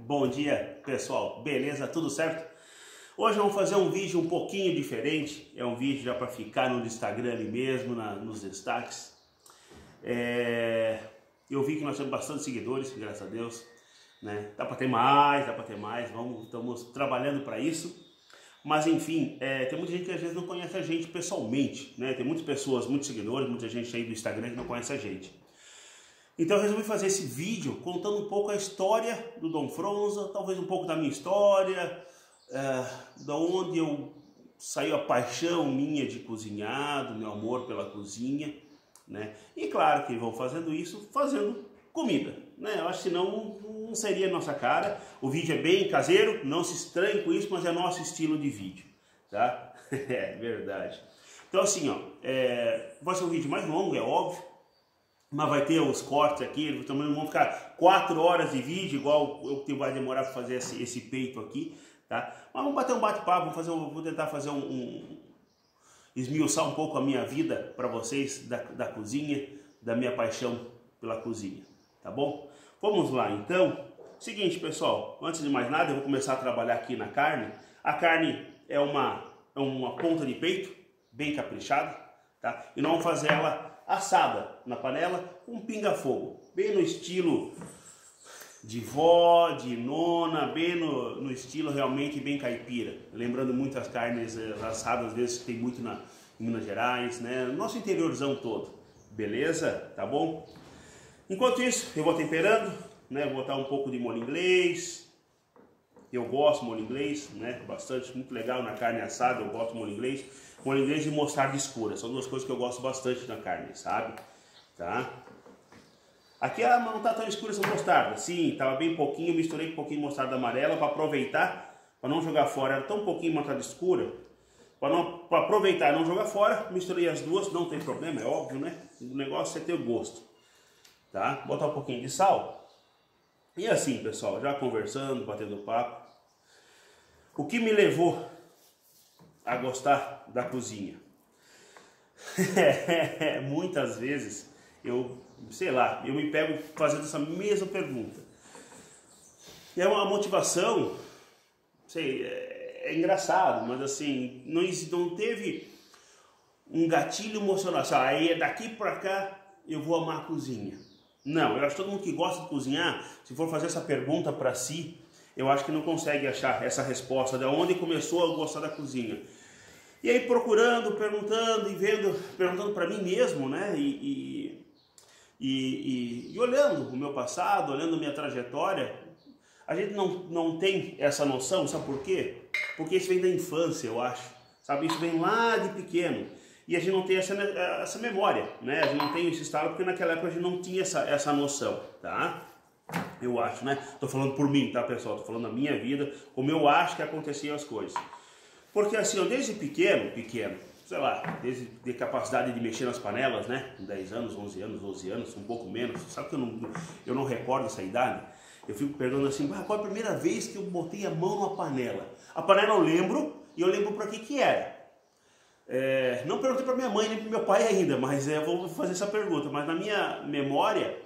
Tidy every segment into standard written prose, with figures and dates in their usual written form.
Bom dia, pessoal. Beleza? Tudo certo? Hoje vamos fazer um vídeo um pouquinho diferente. É um vídeo já para ficar no Instagram ali mesmo, nos destaques. Eu vi que nós temos bastante seguidores, graças a Deus, né? Dá para ter mais, estamos trabalhando para isso. Mas enfim, tem muita gente que às vezes não conhece a gente pessoalmente, né? Tem muitas pessoas, muitos seguidores, muita gente aí do Instagram que não conhece a gente. Então eu resolvi fazer esse vídeo contando um pouco a história do Dom Fronza, talvez um pouco da minha história, da onde saiu a paixão minha de cozinhar, do meu amor pela cozinha, né? E claro que vou fazendo isso, fazendo comida, né? Eu acho que senão não seria a nossa cara. O vídeo é bem caseiro, não se estranhe com isso, mas é nosso estilo de vídeo, tá? É verdade. Então assim, ó, vai ser um vídeo mais longo, é óbvio, mas vai ter os cortes aqui, também não vão ficar 4 horas de vídeo, igual eu vai demorar para fazer esse peito aqui, tá? Mas vamos bater um bate-papo, vou tentar fazer esmiuçar um pouco a minha vida para vocês da cozinha, da minha paixão pela cozinha, tá bom? Vamos lá então. Seguinte, pessoal, antes de mais nada eu vou começar a trabalhar aqui na carne. A carne é uma ponta de peito, bem caprichada, tá? E nós vamos fazer ela assada na panela com pinga-fogo, bem no estilo de vó, de nona, bem no estilo realmente bem caipira, lembrando muito as carnes assadas, às vezes tem muito em Minas Gerais, né? Nosso interiorzão todo, beleza? Tá bom? Enquanto isso, eu vou temperando, né? Vou botar um pouco de molho inglês. Eu gosto de molho inglês, né? Bastante, muito legal na carne assada, eu gosto de molho inglês. Molho inglês e mostarda escura, são duas coisas que eu gosto bastante na carne, sabe? Tá? Aqui ela não tá tão escura essa mostarda. Sim, tava bem pouquinho, misturei com um pouquinho de mostarda amarela para aproveitar, para não jogar fora. Era tão pouquinho mostarda escura, para aproveitar e não jogar fora, misturei as duas, não tem problema, é óbvio, né? O negócio é ter o gosto. Tá? Botar um pouquinho de sal. E assim, pessoal, já conversando, batendo papo. O que me levou a gostar da cozinha? Muitas vezes eu me pego fazendo essa mesma pergunta. E é uma motivação, é engraçado, mas assim, não teve um gatilho emocional. Aí é daqui pra cá eu vou amar a cozinha. Não, eu acho que todo mundo que gosta de cozinhar, se for fazer essa pergunta para si, eu acho que não consegue achar essa resposta de onde começou a gostar da cozinha. E aí procurando, perguntando e vendo, perguntando para mim mesmo, né? E olhando o meu passado, olhando a minha trajetória, a gente não tem essa noção, sabe por quê? Porque isso vem da infância, eu acho, sabe? Isso vem lá de pequeno. E a gente não tem essa memória, né? A gente não tem esse estado porque naquela época a gente não tinha essa noção, tá? Eu acho, né? Tô falando por mim, tá, pessoal? Tô falando da minha vida, como eu acho que aconteciam as coisas. Porque assim, eu desde pequeno, sei lá, desde de capacidade de mexer nas panelas, né? 10 anos, 11 anos, 12 anos, um pouco menos. Sabe que eu não recordo essa idade? Eu fico perguntando assim, qual é a primeira vez que eu botei a mão numa panela? A panela eu lembro, e eu lembro para que era. Não perguntei para minha mãe nem para meu pai ainda, mas eu vou fazer essa pergunta. Mas na minha memória,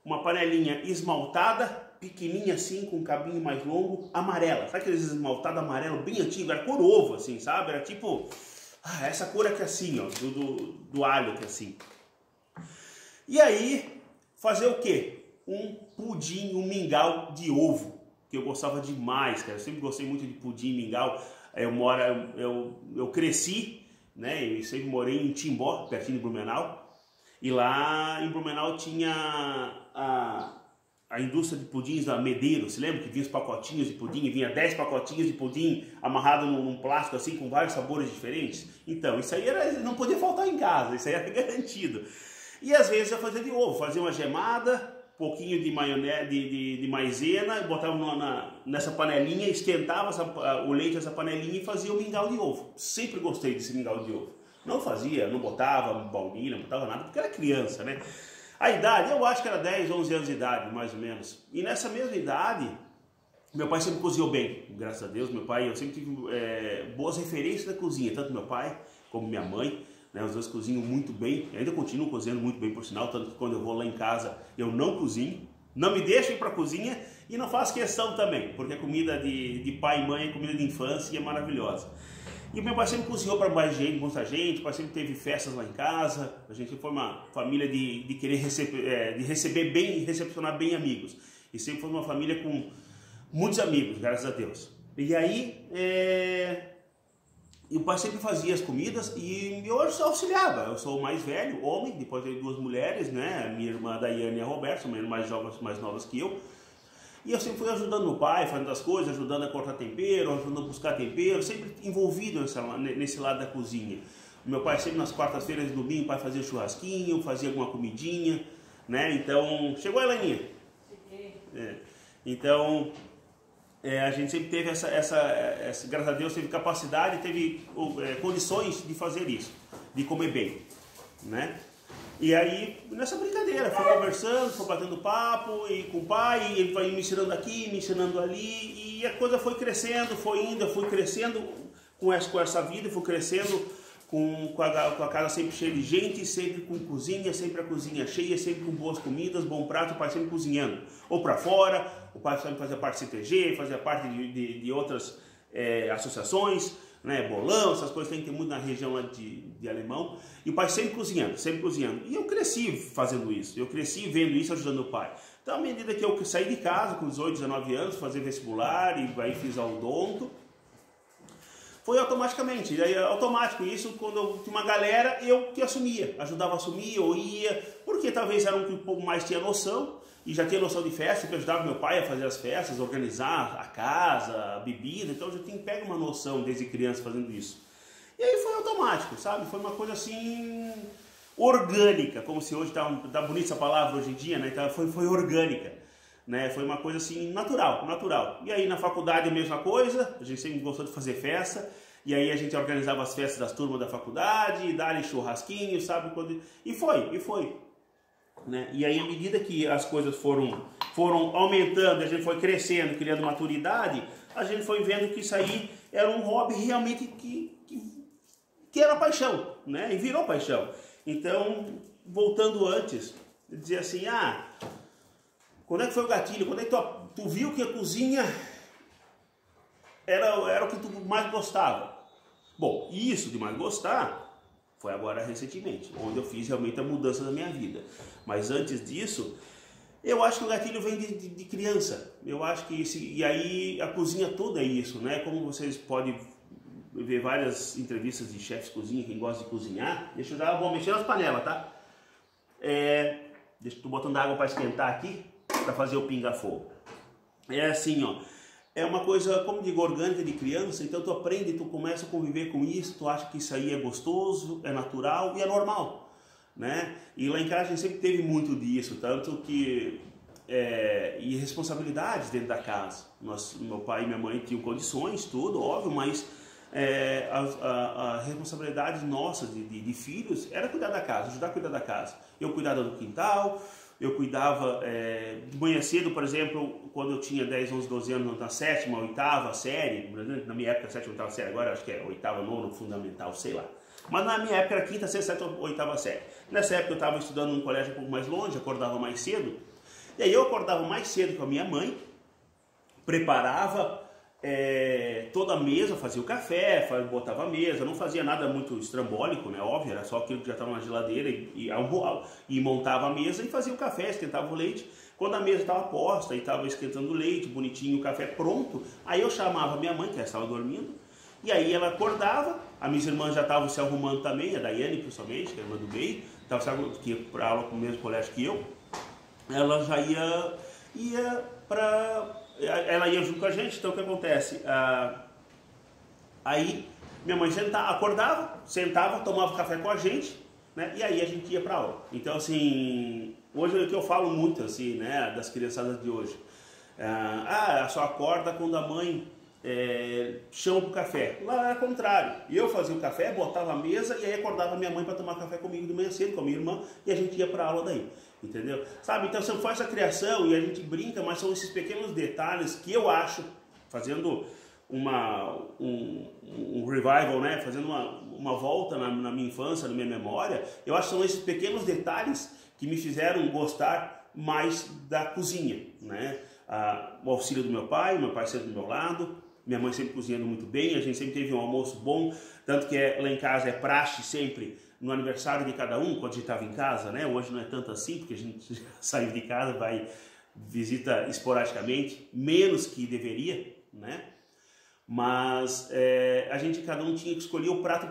uma panelinha esmaltada, pequenininha assim, com um cabinho mais longo, amarela. Sabe aqueles esmaltados amarelo bem antigo? Era cor ovo, assim, sabe? Era tipo, essa cor aqui assim, ó, do alho aqui assim. E aí, fazer o quê? Um pudim, um mingau de ovo, que eu gostava demais, cara. Eu sempre gostei muito de pudim e mingau. Eu cresci, né? Eu sempre morei em Timbó, pertinho de Blumenau. E lá em Blumenau tinha a indústria de pudins da Medeiros. Se lembra que vinha os pacotinhos de pudim? Vinha 10 pacotinhos de pudim amarrado num plástico assim, com vários sabores diferentes. Então, isso aí não podia faltar em casa, isso aí era garantido. E às vezes eu fazia de ovo, fazia uma gemada, pouquinho de maionese, de maisena, botava nessa panelinha, esquentava o leite nessa panelinha e fazia o mingau de ovo. Sempre gostei desse mingau de ovo. Não botava baunilha, não botava nada, porque era criança, né? A idade, eu acho que era 10, 11 anos de idade, mais ou menos. E nessa mesma idade, meu pai sempre cozinhou bem, graças a Deus. Meu pai, eu sempre tive boas referências da cozinha, tanto meu pai como minha mãe. né? Os dois cozinham muito bem, ainda continuo cozinhando muito bem, por sinal, tanto que quando eu vou lá em casa eu não cozinho, Não me deixo ir para a cozinha e não faço questão também, porque a comida de pai e mãe é comida de infância e é maravilhosa. E o meu pai sempre cozinhou para mais gente, muita gente, o pai sempre teve festas lá em casa, a gente foi uma família de querer receber bem, recepcionar bem amigos. E sempre foi uma família com muitos amigos, graças a Deus. E aí, e o pai sempre fazia as comidas e eu auxiliava. Eu sou o mais velho, homem, depois tenho 2 mulheres, né? Minha irmã Daiane e a Roberta, são mais jovens, mais novas que eu. E eu sempre fui ajudando o pai, fazendo as coisas, ajudando a cortar tempero, ajudando a buscar tempero, sempre envolvido nesse lado da cozinha. O meu pai sempre nas quartas-feiras e domingo, o pai fazia churrasquinho, fazia alguma comidinha, né? Então, chegou a Heleninha? Cheguei. Então, a gente sempre teve graças a Deus, teve capacidade, teve condições de fazer isso, de comer bem, né? E aí, nessa brincadeira, foi conversando, foi batendo papo e com o pai, e ele vai me ensinando aqui, me ensinando ali, e a coisa foi crescendo, foi indo, eu fui crescendo com essa vida, fui crescendo com a casa sempre cheia de gente, sempre com cozinha, sempre a cozinha cheia, sempre com boas comidas, bom prato, o pai sempre cozinhando, ou para fora, o pai sempre fazia parte do CTG, fazia parte de outras associações, né, bolão, essas coisas tem que ter muito na região lá de Alemão, e o pai sempre cozinhando, e eu cresci fazendo isso, eu cresci vendo isso, ajudando o pai. Então, à medida que eu saí de casa, com 18, 19 anos, fazer vestibular, e aí fiz a odonto, foi automaticamente, automático isso, quando eu tinha uma galera, eu que assumia, ajudava a assumir, eu ia, porque talvez era um que um pouco mais tinha noção, e já tinha noção de festa, que eu ajudava meu pai a fazer as festas, organizar a casa, a bebida, então eu já tinha pego uma noção desde criança fazendo isso. E aí foi automático, sabe? Foi uma coisa assim, orgânica, como se hoje tá bonita essa palavra hoje em dia, né? Então foi orgânica, né? Foi uma coisa assim, natural. E aí na faculdade a mesma coisa, a gente sempre gostou de fazer festa, e aí a gente organizava as festas das turmas da faculdade, dar churrasquinho, sabe? E foi. Né? E aí, à medida que as coisas foram aumentando, a gente foi crescendo, criando maturidade, a gente foi vendo que isso aí era um hobby realmente que era paixão, né? E virou paixão. Então, voltando antes, dizer assim, quando é que foi o gatilho? Quando é que tu viu que a cozinha era o que tu mais gostava? Bom, isso de mais gostar foi agora recentemente, onde eu fiz realmente a mudança da minha vida. Mas antes disso, eu acho que o gatilho vem de criança. Eu acho que e aí a cozinha toda é isso, né? Como vocês podem ver várias entrevistas de chefes de cozinha, quem gosta de cozinhar. Deixa eu vou mexer nas panelas, tá? Tô botando água para esquentar aqui, para fazer o pinga-fogo. É assim, ó. É uma coisa, como digo, orgânica de criança, então tu aprende, tu começa a conviver com isso, tu acha que isso aí é gostoso, é natural e é normal, né? E lá em casa a gente sempre teve muito disso, tanto que... e responsabilidades dentro da casa. Meu pai e minha mãe tinham condições, tudo, óbvio, mas a responsabilidade nossa de filhos era cuidar da casa, ajudar a cuidar da casa. Eu cuidava do quintal, eu cuidava de manhã cedo, por exemplo, quando eu tinha 10, 11, 12 anos, na 7ª, 8ª série, na minha época 7ª, 8ª série, agora acho que é 8ª, 9ª, fundamental, sei lá. Mas na minha época era 5ª, 6ª, 7ª, 8ª série. Nessa época eu estava estudando num colégio um pouco mais longe, acordava mais cedo, e aí eu acordava mais cedo com a minha mãe, preparava toda a mesa, fazia o café, botava a mesa, não fazia nada muito estrambólico, né? Óbvio, era só aquilo que já estava na geladeira e montava a mesa e fazia o café, esquentava o leite. Quando a mesa estava posta e estava esquentando o leite, bonitinho, o café pronto, aí eu chamava minha mãe, que ela estava dormindo, e aí ela acordava, as minhas irmãs já estavam se arrumando também, a Daiane principalmente, que é a irmã do meio, que ia para aula no mesmo colégio que eu, ela já ia para... Ela ia junto com a gente, então o que acontece? Aí minha mãe acordava, sentava, tomava café com a gente, né? E aí a gente ia para aula. Então assim, hoje é o que eu falo muito assim, né, das criançadas de hoje. Só acorda quando a mãe chama pro café. Lá era o contrário. Eu fazia o café, botava a mesa e aí acordava minha mãe para tomar café comigo de manhã cedo, com a minha irmã, e a gente ia para aula daí. Entendeu? Sabe? Então você faz essa criação e a gente brinca, mas são esses pequenos detalhes que eu acho, fazendo um revival, né? Fazendo uma volta na minha infância, na minha memória, eu acho que são esses pequenos detalhes que me fizeram gostar mais da cozinha, né? O auxílio do meu pai sempre do meu lado, minha mãe sempre cozinhando muito bem, a gente sempre teve um almoço bom, tanto que lá em casa é praxe sempre, no aniversário de cada um, quando a gente estava em casa, né? Hoje não é tanto assim, porque a gente saiu de casa, vai, visita esporadicamente, menos que deveria, né? Mas a gente, cada um tinha que escolher o prato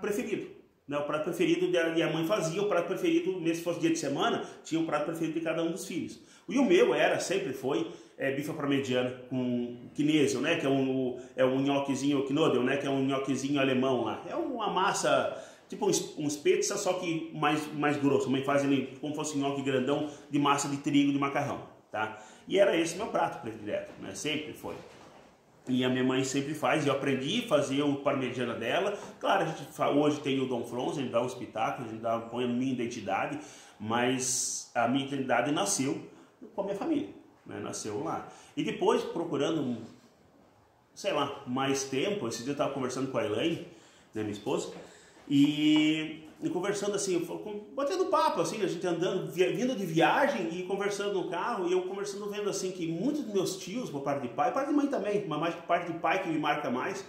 preferido, né? O prato preferido e a mãe fazia, o prato preferido, mesmo se fosse dia de semana, tinha o prato preferido de cada um dos filhos. E o meu sempre foi bife à parmegiana com chinesio, né? Que é um nhoquezinho knödel, né? Que é um nhoquezinho alemão lá. É uma massa, tipo uns pizza, só que mais grosso. A mãe faz ele como fosse um nhoque grandão de massa de trigo, de macarrão, tá? E era esse meu prato predileto, né? Sempre foi. E a minha mãe sempre faz, e eu aprendi a fazer o parmegiana dela. Claro, a gente hoje tem o Dom Flons, a gente dá um espetáculo, a gente põe a minha identidade, mas a minha identidade nasceu com a minha família, né? Nasceu lá. E depois, procurando, sei lá, mais tempo, esse dia eu estava conversando com a Elaine, né, minha esposa, e conversando assim, batendo papo, assim, a gente andando, vindo de viagem e conversando no carro, e eu conversando, vendo assim que muitos dos meus tios, por parte de pai, parte de mãe também, mas mais por parte de pai que me marca mais,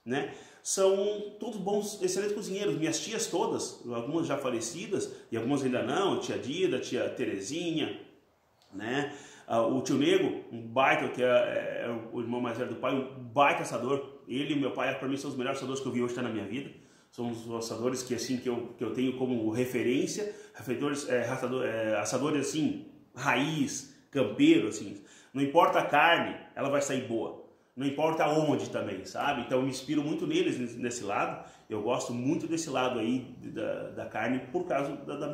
né, são todos bons, excelentes cozinheiros. Minhas tias todas, algumas já falecidas e algumas ainda não, tia Dida, tia Terezinha, né, o tio Nego, um baita, que é o irmão mais velho do pai, um baita assador. Ele e meu pai, para mim, são os melhores assadores que eu vi hoje na minha vida. São os assadores que, assim, que eu tenho como referência, assadores assim, raiz, campeiro, assim. Não importa a carne, ela vai sair boa. Não importa onde também, sabe? Então eu me inspiro muito neles nesse lado. Eu gosto muito desse lado aí da carne por causa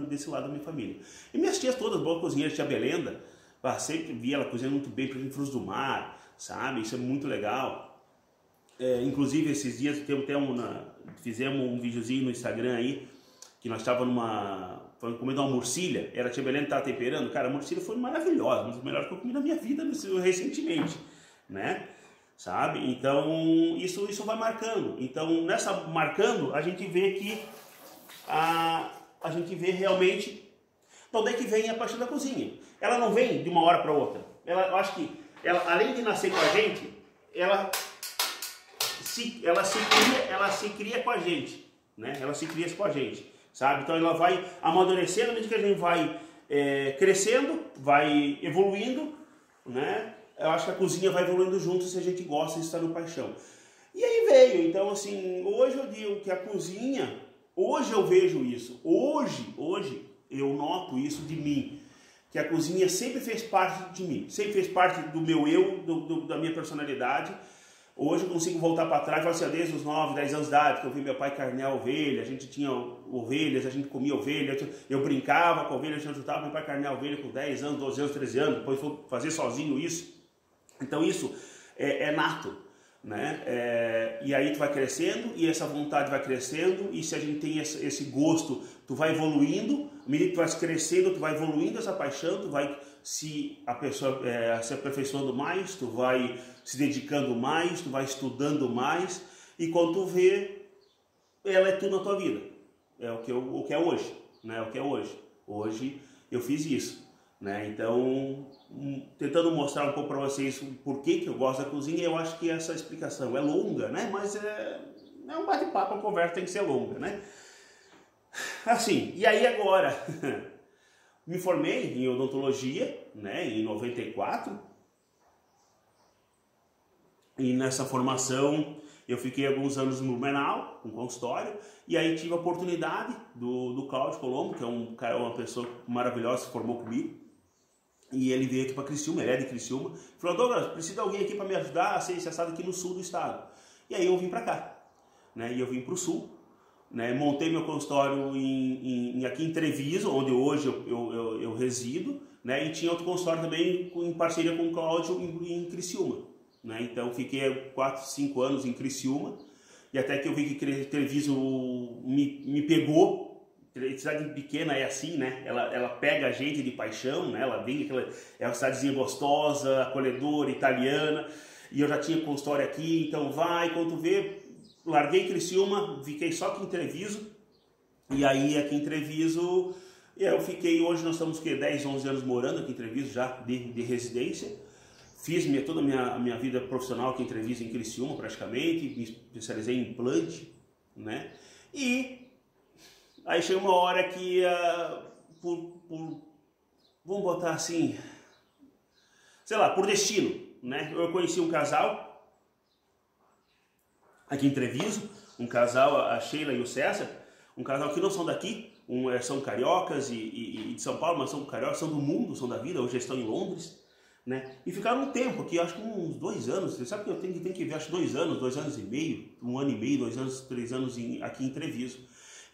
desse lado da minha família. E minhas tias todas, boas cozinheiras, tia Belenda, sempre vi ela cozinhando muito bem, por exemplo, frutos do mar, sabe? Isso é muito legal. Inclusive esses dias fizemos um videozinho no Instagram aí, que nós estávamos comendo uma murcilha, era a tia Belém que estava temperando. Cara, a murcilha foi maravilhosa, uma das melhores que eu comi na minha vida recentemente, né? Sabe? Então isso vai marcando. Então marcando, a gente vê que a gente vê realmente de onde é que vem a paixão da cozinha. Ela não vem de uma hora para outra. Eu acho que ela, além de nascer com a gente, ela se cria com a gente, né? Ela se cria com a gente, sabe? Então ela vai amadurecendo, à medida que a gente vai crescendo, vai evoluindo, né? Eu acho que a cozinha vai evoluindo junto se a gente gosta de estar no paixão. E aí veio, então assim, hoje eu digo que a cozinha, hoje eu vejo isso, hoje eu noto isso de mim, que a cozinha sempre fez parte de mim, sempre fez parte do meu eu, da minha personalidade. Hoje eu consigo voltar para trás, assim, desde os 9, 10 anos de idade, que eu vi meu pai carnear ovelha, a gente tinha ovelhas, a gente comia ovelha, eu brincava com a ovelha, a gente ajudava meu pai carnear ovelha com 10 anos, 12 anos, 13 anos, depois foi fazer sozinho isso. Então isso é nato, né? E aí tu vai crescendo e essa vontade vai crescendo, e se a gente tem esse gosto, tu vai evoluindo, à medida que tu vai crescendo, tu vai evoluindo essa paixão, tu vai se aperfeiçoando mais, tu vai se dedicando mais, tu vai estudando mais, e quando tu vê, ela é tudo na tua vida. É o que é hoje, né? O que é hoje. Hoje eu fiz isso, né? Então, tentando mostrar um pouco para vocês o porquê que eu gosto da cozinha. Eu acho que essa explicação é longa, né? Mas é um bate-papo, a conversa tem que ser longa, né? Assim, e aí agora... Me formei em odontologia, né, em 94, e nessa formação eu fiquei alguns anos no Blumenau, no consultório, e aí tive a oportunidade do Cláudio Colombo, que é um cara, uma pessoa maravilhosa, que se formou comigo, e ele veio aqui para Criciúma, ele é de Criciúma, falou: Douglas, precisa de alguém aqui para me ajudar a ser esse assado aqui no sul do estado. E aí eu vim para cá, né, e eu vim para o sul. Né, montei meu consultório aqui em Treviso, onde hoje eu resido, né, e tinha outro consultório também em parceria com o Cláudio em Criciúma. Né, então fiquei 4, 5 anos em Criciúma, e até que eu vi que Treviso me pegou. Cidade pequena é assim, né? Ela pega a gente de paixão, né? Ela vem, é uma cidadezinha gostosa, acolhedora, italiana, e eu já tinha consultório aqui, então quando tu vê... Larguei Criciúma, fiquei só aqui em Treviso, e aí aqui em Treviso E eu fiquei, hoje nós estamos 10, 11 anos morando aqui em Treviso já, de residência. Fiz toda a minha vida profissional aqui em Treviso, em Criciúma praticamente, me especializei em implante, né? E aí chegou uma hora que, vamos botar assim, sei lá, por destino, né? Eu conheci um casal aqui em Treviso, um casal, a Sheila e o César, um casal que não são daqui, são cariocas e de São Paulo, mas são cariocas, são do mundo, são da vida, hoje estão em Londres, né? E ficaram um tempo aqui, acho que uns 2 anos, você sabe que eu tenho que ver, acho 2 anos, 2 anos e meio, 1 ano e meio, 2 anos, 3 anos aqui em Treviso.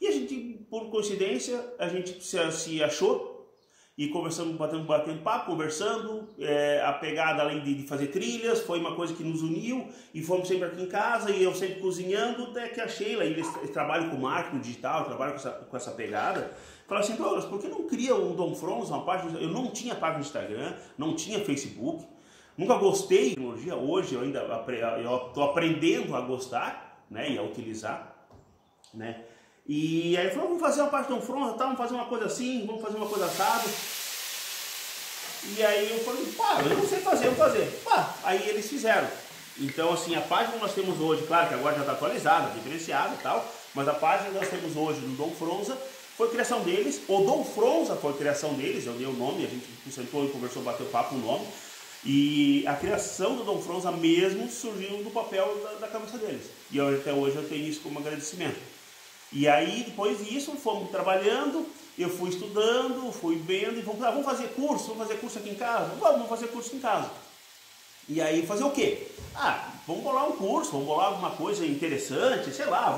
E a gente, por coincidência, a gente se achou e conversando, batendo papo, conversando, a pegada além de fazer trilhas, foi uma coisa que nos uniu e fomos sempre aqui em casa e eu sempre cozinhando, até que a Sheila, eles trabalham com marketing digital, trabalham com essa pegada, falaram assim, por que não cria um Dom Fronza, uma página? Eu não tinha página no Instagram, não tinha Facebook, nunca gostei de tecnologia, hoje eu ainda estou aprendendo a gostar, né, e a utilizar, né? E aí falou, vamos fazer uma página Dom Fronza, tá? Vamos fazer uma coisa assim, vamos fazer uma coisa assada. E aí eu falei, pá, eu não sei fazer, vamos fazer. Pá, aí eles fizeram. Então assim, a página que nós temos hoje, claro que agora já está atualizada, diferenciada e tal, mas a página que nós temos hoje do Dom Fronza foi criação deles, o Dom Fronza foi criação deles, eu dei o nome, a gente sentou e conversou, bateu papo o nome. E a criação do Dom Fronza mesmo surgiu do papel da cabeça deles. E até hoje eu tenho isso como agradecimento. E aí, depois disso, fomos trabalhando, eu fui estudando, fui vendo, e vamos fazer curso aqui em casa? Vamos fazer curso aqui em casa. E aí, fazer o quê? Vamos bolar um curso, vamos bolar alguma coisa interessante, sei lá,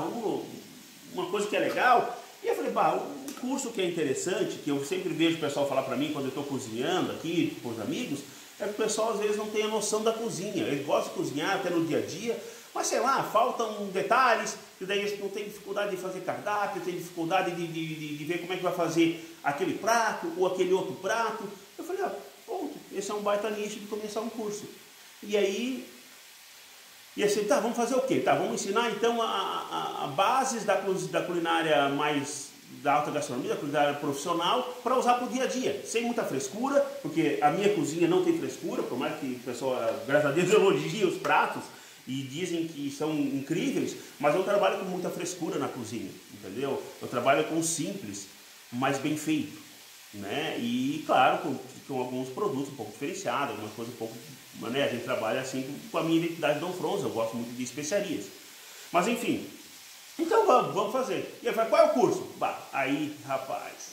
uma coisa que é legal. E eu falei, um curso que é interessante, que eu sempre vejo o pessoal falar para mim quando eu estou cozinhando aqui com os amigos, é que o pessoal às vezes não tem a noção da cozinha, eles gostam de cozinhar até no dia a dia, mas sei lá, faltam detalhes, e daí eles não tem dificuldade de fazer cardápio, tem dificuldade de ver como é que vai fazer aquele prato ou aquele outro prato. Eu falei, ponto, esse é um baita nicho de começar um curso. E aí, assim, tá, vamos fazer o quê? Tá, vamos ensinar então a bases da culinária mais da alta gastronomia, da culinária profissional, para usar para o dia a dia, sem muita frescura, porque a minha cozinha não tem frescura, por mais que o pessoal, graças a Deus, elogie os pratos, e dizem que são incríveis, mas eu trabalho com muita frescura na cozinha, entendeu? Eu trabalho com simples, mas bem feito, né? E claro, com alguns produtos um pouco diferenciados, algumas coisas um pouco, né? A gente trabalha assim com a minha identidade Dom Fronza, eu gosto muito de especiarias. Mas enfim, então vamos fazer. E eu falei, qual é o curso? Aí, rapaz,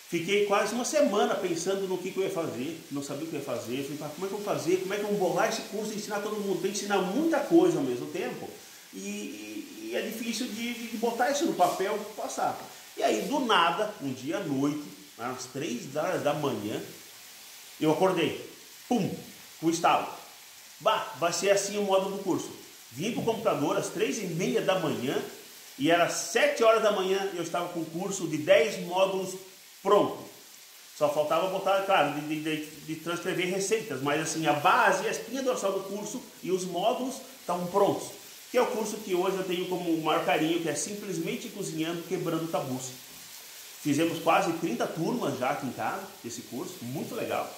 fiquei quase uma semana pensando no que eu ia fazer, não sabia o que eu ia fazer. Falei, como é que eu vou fazer? Como é que eu vou bolar esse curso e ensinar todo mundo? Tem que ensinar muita coisa ao mesmo tempo. E é difícil de botar isso no papel e passar. E aí, do nada, um dia à noite, às 3 horas da manhã, eu acordei. Pum! Com o estalo. Vai ser assim o módulo do curso. Vim para o computador às 3h30 da manhã e era 7 horas da manhã eu estava com o curso de 10 módulos pronto. Só faltava botar, claro, de transcrever receitas, mas assim, a base, a espinha dorsal do curso e os módulos estavam prontos. Que é o curso que hoje eu tenho como o maior carinho, que é Simplesmente Cozinhando, Quebrando Tabus. Fizemos quase 30 turmas já aqui em casa, esse curso, muito legal.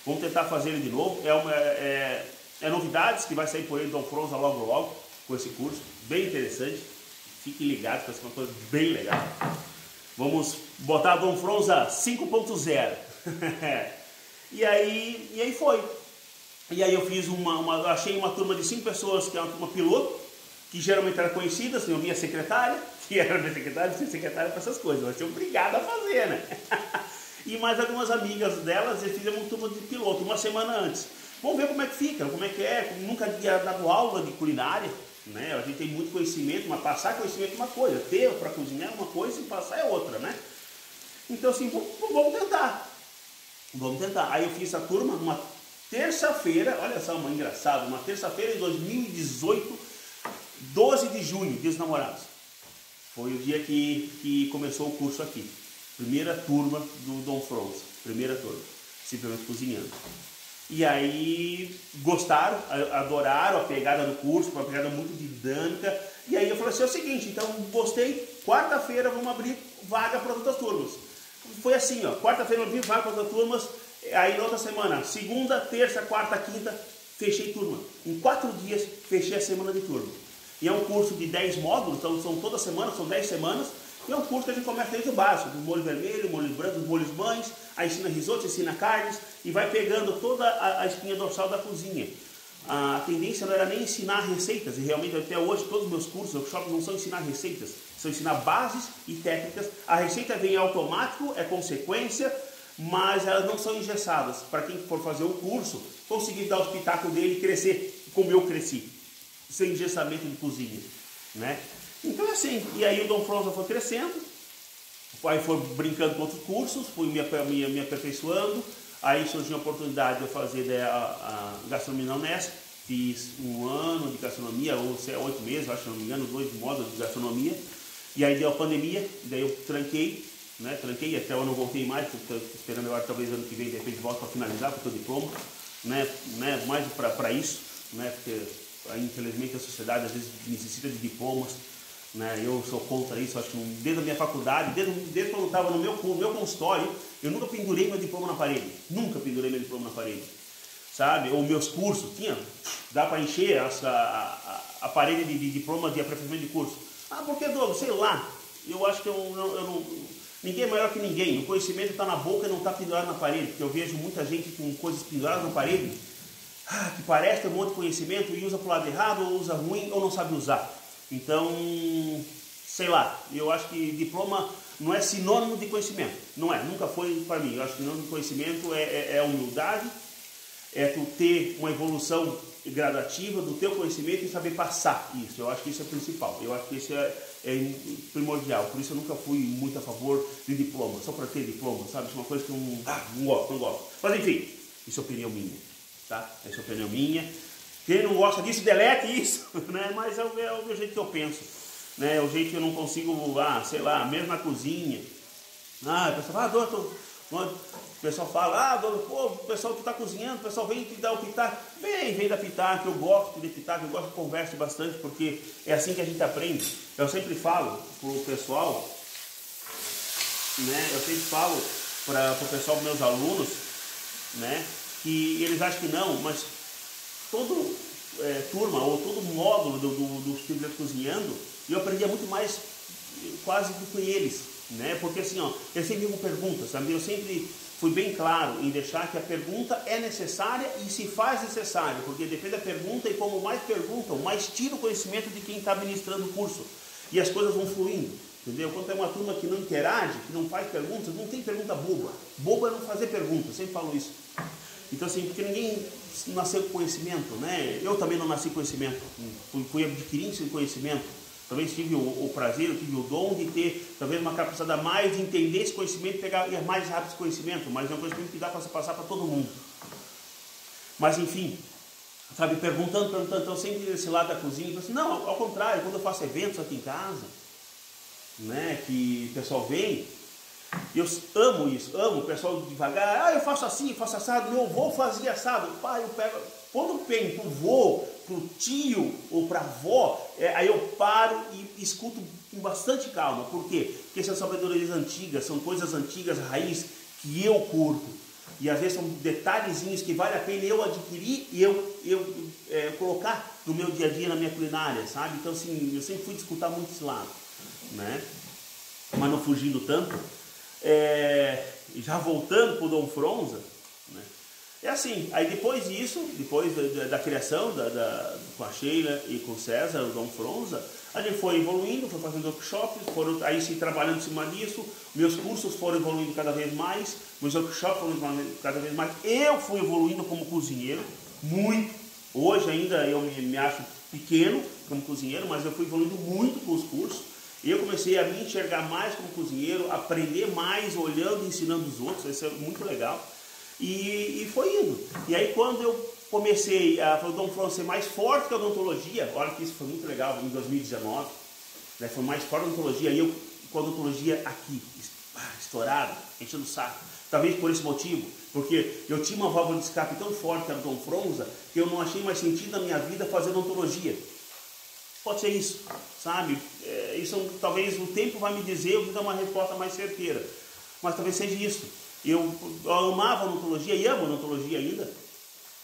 Vamos tentar fazer ele de novo. É novidades que vai sair por aí do Dom Fronza logo com esse curso, bem interessante. Fiquem ligados, vai ser uma coisa bem legal. Vamos botar Dom Fronza 5.0. E aí foi. E aí eu fiz achei uma turma de 5 pessoas, que é uma turma piloto, que geralmente era conhecida, assim, eu minha secretária, que era minha secretária, ser secretária para essas coisas, eu ser obrigado a fazer, né? E mais algumas amigas delas, eles fizeram uma turma de piloto, uma semana antes. Vamos ver como é que fica, como é que é, nunca tinha dado aula de culinária, né? A gente tem muito conhecimento, mas passar conhecimento é uma coisa, ter para cozinhar é uma coisa e passar é outra, né? Então assim, vamos tentar. Vamos tentar. Aí eu fiz essa turma numa terça-feira, olha só, uma engraçada, uma terça-feira de 2018, 12 de junho, Dia dos Namorados. Foi o dia que começou o curso aqui. Primeira turma do Dom Fronza, primeira turma, simplesmente cozinhando. E aí gostaram, adoraram a pegada do curso, uma pegada muito dinâmica. E aí eu falei assim, é o seguinte, então gostei, quarta-feira vamos abrir vaga para outras turmas. foi assim, ó, quarta-feira eu vi várias outras turmas, aí na outra semana, segunda, terça, quarta, quinta, fechei turma. Em 4 dias, fechei a semana de turma. E é um curso de 10 módulos, então são toda semana, são 10 semanas, e é um curso que a gente começa desde o básico, do molho vermelho, molho branco, dos molhos mães, aí ensina risoto, ensina carnes, e vai pegando toda a espinha dorsal da cozinha. A tendência não era nem ensinar receitas, e realmente até hoje todos os meus cursos, workshops, não são ensinar receitas, são ensinar bases e técnicas. A receita vem automático, é consequência, mas elas não são engessadas. Para quem for fazer um curso, conseguir dar o espetáculo dele e crescer, como eu cresci, sem engessamento de cozinha, né? Então é assim, e aí o Dom Fronza foi crescendo, aí foi brincando com outros cursos, fui me aperfeiçoando. Aí surgiu a oportunidade de eu fazer a gastronomia na Unesp, fiz 1 ano de gastronomia, ou 8 meses, acho que não me engano, 2 módulos de gastronomia. E aí deu a pandemia, daí eu tranquei, né? Tranquei, até eu não voltei mais, estou esperando agora talvez ano que vem, de repente volto para finalizar, porque eu diploma, né? Mais para isso, né? Porque infelizmente a sociedade às vezes necessita de diplomas, né? Eu sou contra isso, acho que desde a minha faculdade, desde quando eu estava no meu consultório, eu nunca pendurei meu diploma na parede, nunca pendurei meu diploma na parede, sabe? Ou meus cursos, dá para encher a parede de diploma de aperfeiçoamento de curso. Ah, por que, Douglas? Sei lá, eu acho que ninguém é maior que ninguém, o conhecimento está na boca e não está pendurado na parede, porque eu vejo muita gente com coisas penduradas na parede, que parece ter um monte de conhecimento e usa para o lado errado, ou usa ruim, ou não sabe usar. Então, sei lá, eu acho que diploma não é sinônimo de conhecimento, não é, nunca foi para mim. Eu acho que sinônimo de conhecimento é humildade, é tu ter uma evolução gradativa do teu conhecimento e saber passar isso. Eu acho que isso é principal, eu acho que isso é primordial. Por isso eu nunca fui muito a favor de diploma, só para ter diploma, sabe? Isso é uma coisa que eu não gosto. Mas enfim, isso é opinião minha, tá? Essa é opinião minha. Quem não gosta disso, delete isso, né? Mas é o meu jeito que eu penso, né? É o jeito que eu não consigo, sei lá, mesmo na cozinha. O pessoal fala, doutor, o pessoal fala, pô, o pessoal que está cozinhando, o pessoal vem te dar o pitaco. Vem dar pitaco, eu gosto de pitaco, eu gosto de conversa bastante, porque é assim que a gente aprende. Eu sempre falo pro pessoal, né? Eu sempre falo para o pessoal, meus alunos, né? Que eles acham que não, mas todo turma ou todo módulo do Espírito Cozinhando, eu aprendia muito mais quase do que eles, né? Porque assim, eu sempre me pergunta, sabe? Eu sempre fui bem claro em deixar que a pergunta é necessária e se faz necessário, porque depende da pergunta e como mais perguntam, mais tira o conhecimento de quem está ministrando o curso e as coisas vão fluindo, entendeu? Quando é uma turma que não interage, que não faz perguntas, não tem pergunta boba. Boba é não fazer pergunta, eu sempre falo isso. Então assim, porque ninguém nasceu com conhecimento, né? Eu também não nasci com conhecimento, fui adquirindo esse conhecimento. Talvez tive o prazer, eu tive o dom de ter talvez uma capacidade a mais de entender esse conhecimento e pegar mais rápido esse conhecimento, mas é um conhecimento que dá para se passar para todo mundo. Mas enfim, sabe, perguntando, então sempre desse lado da cozinha, eu assim, não, ao contrário, quando eu faço eventos aqui em casa, né, que o pessoal vem, eu amo isso, amo o pessoal devagar, eu faço assim, faço assado, meu avô fazia assado, pai, eu pego, quando vem pro vô, pro tio ou pra avó, aí eu paro e escuto com bastante calma. Por quê? Porque são sabedorias antigas, são coisas antigas, raiz, que eu curto. E às vezes são detalhezinhos que vale a pena eu adquirir e eu colocar no meu dia a dia, na minha culinária, sabe? Então assim, eu sempre fui escutar muito esse lado, né? Mas não fugindo tanto. Já voltando para o Dom Fronza, né? É assim, aí depois disso, depois da criação com a Sheila e com o César, o Dom Fronza, a gente foi evoluindo, foi fazendo workshops, aí se trabalhando em cima disso, meus cursos foram evoluindo cada vez mais, meus workshops foram evoluindo cada vez mais, eu fui evoluindo como cozinheiro, muito, hoje ainda eu me acho pequeno como cozinheiro, mas eu fui evoluindo muito com os cursos, e eu comecei a me enxergar mais como cozinheiro, aprender mais olhando e ensinando os outros, isso é muito legal. E foi indo. E aí quando eu comecei a o Dom Fronza ser mais forte que a odontologia, olha que isso foi muito legal, em 2019, né, foi mais forte a odontologia, e eu com a odontologia aqui, estourada, enchendo o saco. Talvez por esse motivo, porque eu tinha uma válvula de escape tão forte que era o Dom Fronza, que eu não achei mais sentido na minha vida fazer odontologia. Pode ser isso, sabe? Isso talvez o tempo vai me dizer, eu vou dar uma resposta mais certeira. mas talvez seja isso. Eu amava odontologia e amo odontologia ainda,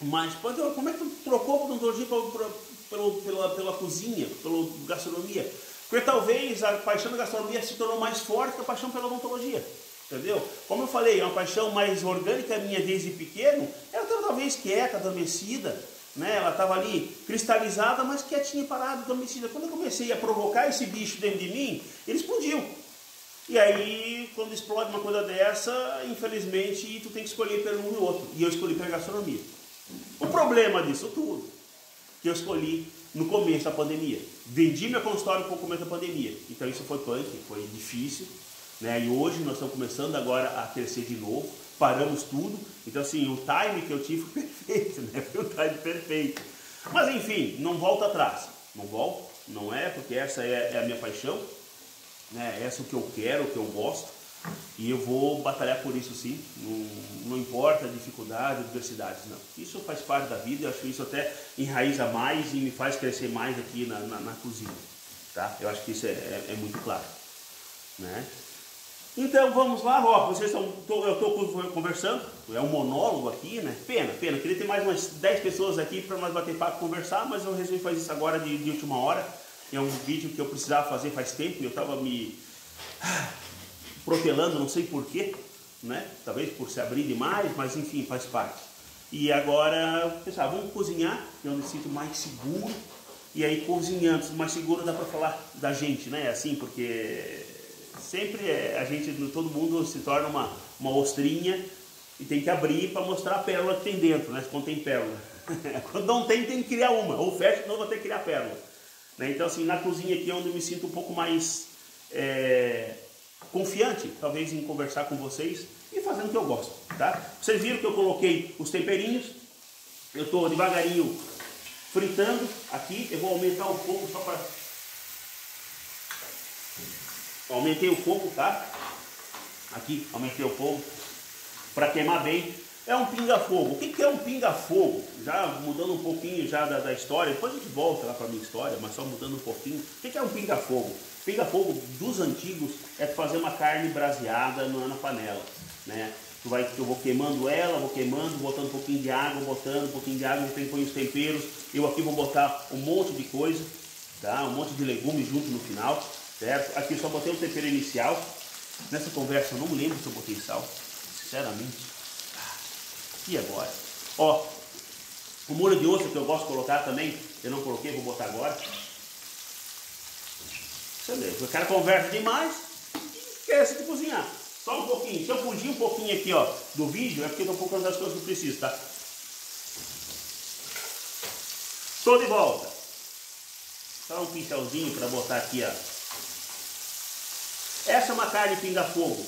mas como é que tu trocou a odontologia pela cozinha, pela gastronomia? Porque talvez a paixão da gastronomia se tornou mais forte que a paixão pela odontologia. Entendeu? Como eu falei, é uma paixão mais orgânica minha desde pequeno. Ela estava talvez quieta, adormecida, né? Ela estava ali cristalizada, mas quietinha, parada, adormecida. Quando eu comecei a provocar esse bicho dentro de mim, ele explodiu. E aí, quando explode uma coisa dessa, infelizmente, tu tem que escolher pelo um e outro. E eu escolhi pela gastronomia. O problema disso tudo, que eu escolhi no começo da pandemia. Vendi meu consultório no começo da pandemia. Então isso foi punk, foi difícil. Né? E hoje nós estamos começando agora a crescer de novo. Paramos tudo. Então assim, o time que eu tive foi perfeito. Né? Foi o time perfeito. Mas enfim, não volto atrás. Não volto, não é, porque essa é a minha paixão. Né? Essa é o que eu quero, o que eu gosto. E eu vou batalhar por isso sim, não importa a dificuldade, adversidades, não. Isso faz parte da vida, eu acho que isso até enraiza mais e me faz crescer mais aqui na cozinha, tá? Eu acho que isso é muito claro, né? Então vamos lá, ó, eu estou conversando, é um monólogo aqui, né? Pena, queria ter mais umas 10 pessoas aqui para nós bater papo e conversar, mas eu resolvi fazer isso agora de última hora. É um vídeo que eu precisava fazer faz tempo, eu estava me protelando, não sei porquê, né? Talvez por se abrir demais, mas enfim, faz parte. E agora, pessoal, vamos cozinhar, que eu me sinto mais seguro. E aí, cozinhando, mais seguro dá para falar da gente, né? Assim, porque sempre a gente, todo mundo se torna uma ostrinha e tem que abrir para mostrar a pérola que tem dentro, né? Quando tem pérola. Quando não tem que criar uma, ou fecha de novo, vai ter que criar pérola. Né? Então, assim, na cozinha aqui é onde eu me sinto um pouco mais confiante, talvez, em conversar com vocês e fazendo o que eu gosto, tá? Vocês viram que eu coloquei os temperinhos, eu estou devagarinho fritando aqui, eu vou aumentar o fogo só para... Aumentei o fogo, tá? Aqui, aumentei o fogo para queimar bem. É um pinga-fogo. O que é um pinga-fogo? Já mudando um pouquinho já da história, depois a gente volta lá para a minha história, mas só mudando um pouquinho. O que é um pinga-fogo? Pinga-fogo dos antigos é fazer uma carne braseada na panela, né? Eu vou queimando ela, botando um pouquinho de água, depois põe os temperos. Eu aqui vou botar um monte de coisa, tá? Um monte de legumes junto no final, certo? Aqui eu só botei o tempero inicial. Nessa conversa eu não lembro se eu botei sal, sinceramente. E agora? Ó, o molho de ostra que eu gosto de colocar também, eu não coloquei, vou botar agora. Beleza. O cara conversa demais e esquece de cozinhar. Só um pouquinho. Se eu fugir um pouquinho aqui, ó, do vídeo, é porque eu estou colocando as coisas que eu preciso, tá? Estou de volta. Só um pincelzinho para botar aqui, ó. Essa é uma carne pinga-fogo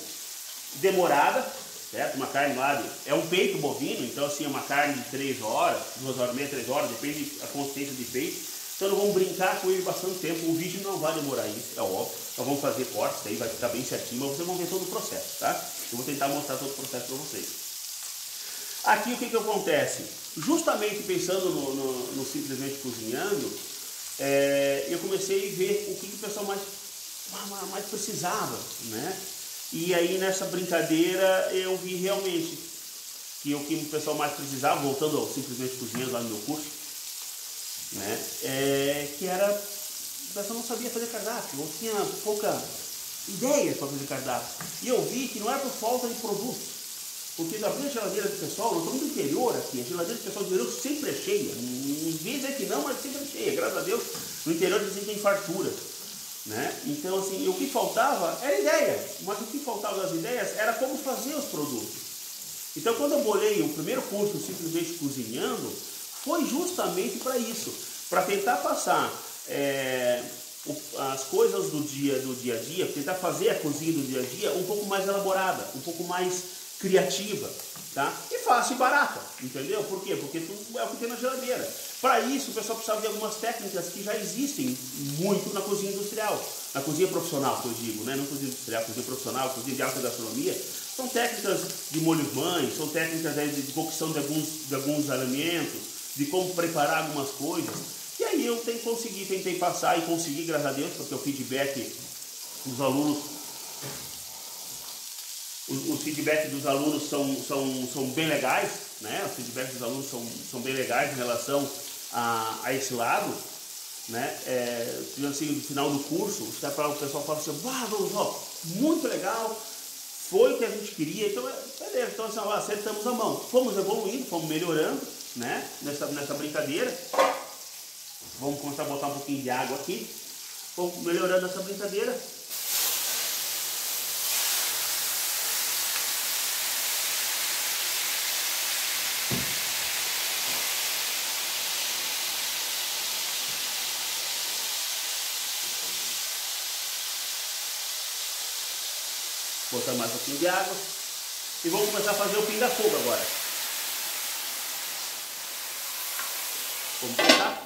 demorada, certo? Uma carne lá, é um peito bovino, então assim, é uma carne de 3 horas, 2 horas e meia, 3 horas, depende da consistência de peito. Então nós vamos brincar com ele bastante tempo, o vídeo não vai demorar isso, é óbvio. Nós vamos fazer cortes, daí vai ficar bem certinho, mas vocês vão ver todo o processo, tá? Eu vou tentar mostrar todo o processo para vocês. Aqui o que acontece? Justamente pensando no simplesmente cozinhando, eu comecei a ver o que o pessoal mais precisava, né? E aí nessa brincadeira eu vi realmente que o que o pessoal mais precisava, voltando ao simplesmente cozinhando lá no meu curso, né? Que era, o pessoal não sabia fazer cardápio, ou tinha pouca ideia para fazer cardápio. E eu vi que não era por falta de produtos, porque na frente da geladeira do pessoal, nós estamos no interior aqui, a geladeira do pessoal do interior sempre é cheia. Ninguém dizer que não, mas sempre é cheia, graças a Deus, no interior dizem que tem fartura. Né? Então assim, o que faltava era ideia, mas o que faltava das ideias era como fazer os produtos. Então quando eu bolei o primeiro curso simplesmente cozinhando, foi justamente para isso, para tentar passar as coisas do dia a dia, tentar fazer a cozinha do dia a dia um pouco mais elaborada, um pouco mais criativa, tá? E fácil e barata, entendeu? Por quê? Porque tudo é o que tem na geladeira. Para isso, o pessoal precisava de algumas técnicas que já existem muito na cozinha industrial, na cozinha profissional, que eu digo, né? Não cozinha industrial, cozinha profissional, cozinha de alta gastronomia. São técnicas de molhos mãe, são técnicas de cocção de alguns alimentos, de como preparar algumas coisas. E aí eu tentei passar e consegui, graças a Deus, porque o feedback dos alunos os feedbacks dos alunos são bem legais, né? Os feedbacks dos alunos são bem legais em relação a esse lado, né? Assim, no final do curso, o pessoal fala assim, muito legal, foi o que a gente queria, então beleza, então assim, acertamos a mão, fomos evoluindo, fomos melhorando, né? Nessa brincadeira. Vamos começar a botar um pouquinho de água aqui, vamos melhorando essa brincadeira. Botar mais um pouquinho de água e vamos começar a fazer o pinga-fogo agora. Vamos botar.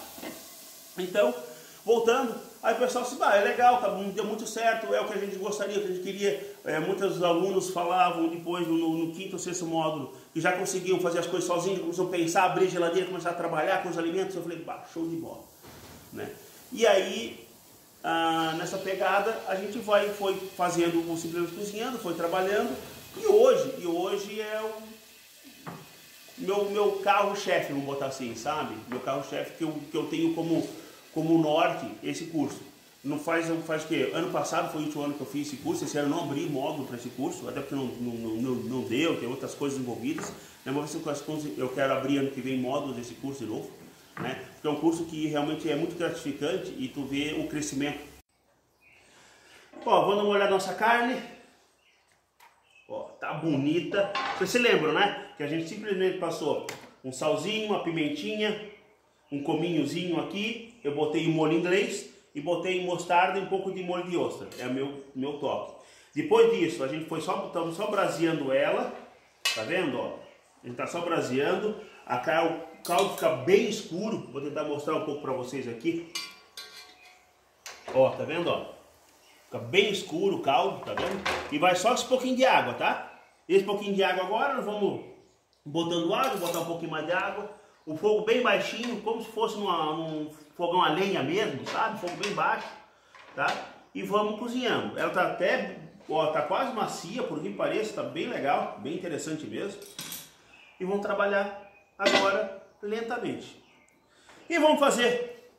Então, voltando, aí o pessoal disse, é legal, deu muito certo, é o que a gente gostaria, o que a gente queria. Muitos alunos falavam depois no quinto ou sexto módulo que já conseguiam fazer as coisas sozinhos, começaram a pensar, abrir geladeira, começar a trabalhar com os alimentos. Eu falei, show de bola, né? E aí, nessa pegada, a gente foi fazendo, simplesmente cozinhando, foi trabalhando, e hoje é o meu carro-chefe, vamos botar assim, sabe? Meu carro-chefe que eu tenho como norte esse curso. Não faz o quê? Ano passado foi o último ano que eu fiz esse curso, esse ano eu não abri módulo para esse curso, até porque não deu, tem outras coisas envolvidas, né? Mas eu quero abrir ano que vem módulos desse curso de novo, né? Porque é um curso que realmente é muito gratificante e tu vê o crescimento. Ó, vamos olhar nossa carne. Ó, tá bonita. Vocês se lembram, né? Que a gente simplesmente passou um salzinho, uma pimentinha, um cominhozinho aqui. Eu botei um molho inglês e botei mostarda e um pouco de molho de ostra. É o meu toque. Depois disso, a gente estamos só braseando ela. Tá vendo, ó? A gente tá só braseando. O caldo fica bem escuro. Vou tentar mostrar um pouco para vocês aqui. Ó, tá vendo, ó? Fica bem escuro o caldo, tá vendo? E vai só esse pouquinho de água, tá? Esse pouquinho de água agora, nós vamos botando água, botar um pouquinho mais de água. O fogo bem baixinho, como se fosse num fogão a lenha mesmo, sabe? Fogo bem baixo, tá? E vamos cozinhando. Ela tá até, ó, tá quase macia, por que pareça, tá bem legal, bem interessante mesmo. E vamos trabalhar agora lentamente. E vamos fazer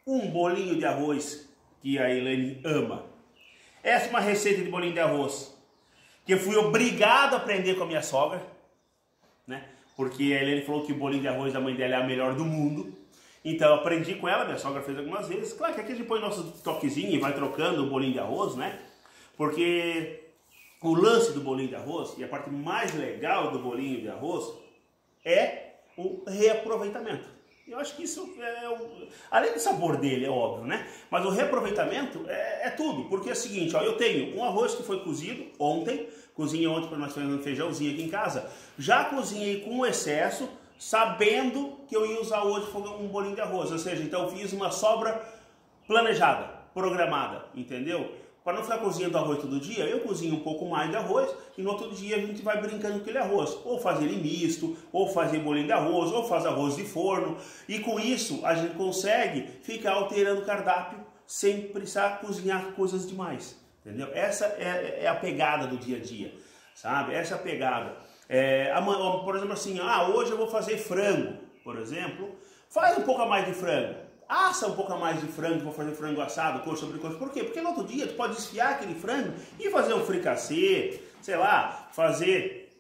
um bolinho de arroz que a Elaine ama. Essa é uma receita de bolinho de arroz que eu fui obrigado a aprender com a minha sogra, né? Porque a Elaine falou que o bolinho de arroz da mãe dela é a melhor do mundo. Então eu aprendi com ela, minha sogra fez algumas vezes. Claro que aqui a gente põe nosso toquezinho e vai trocando o bolinho de arroz, né? Porque o lance do bolinho de arroz, e a parte mais legal do bolinho de arroz, é o reaproveitamento. Eu acho que isso além do sabor dele, é óbvio, né? Mas o reaproveitamento é tudo, porque é o seguinte, ó, eu tenho um arroz que foi cozido ontem, cozinhei ontem para nós fazermos um feijãozinho aqui em casa, já cozinhei com excesso, sabendo que eu ia usar hoje um bolinho de arroz, ou seja, então eu fiz uma sobra planejada, programada, entendeu? Para não ficar cozinhando arroz todo dia, eu cozinho um pouco mais de arroz e no outro dia a gente vai brincando com aquele arroz. Ou fazer ele misto, ou fazer bolinho de arroz, ou fazer arroz de forno. E com isso a gente consegue ficar alterando o cardápio sem precisar cozinhar coisas demais. Entendeu? Essa é a pegada do dia a dia, sabe? Essa é a pegada. Por exemplo assim, hoje eu vou fazer frango, por exemplo. Faz um pouco a mais de frango. Assa um pouco a mais de frango, vou fazer frango assado, coxa sobre coxa. Por quê? Porque no outro dia tu pode desfiar aquele frango e fazer um fricassê, sei lá, fazer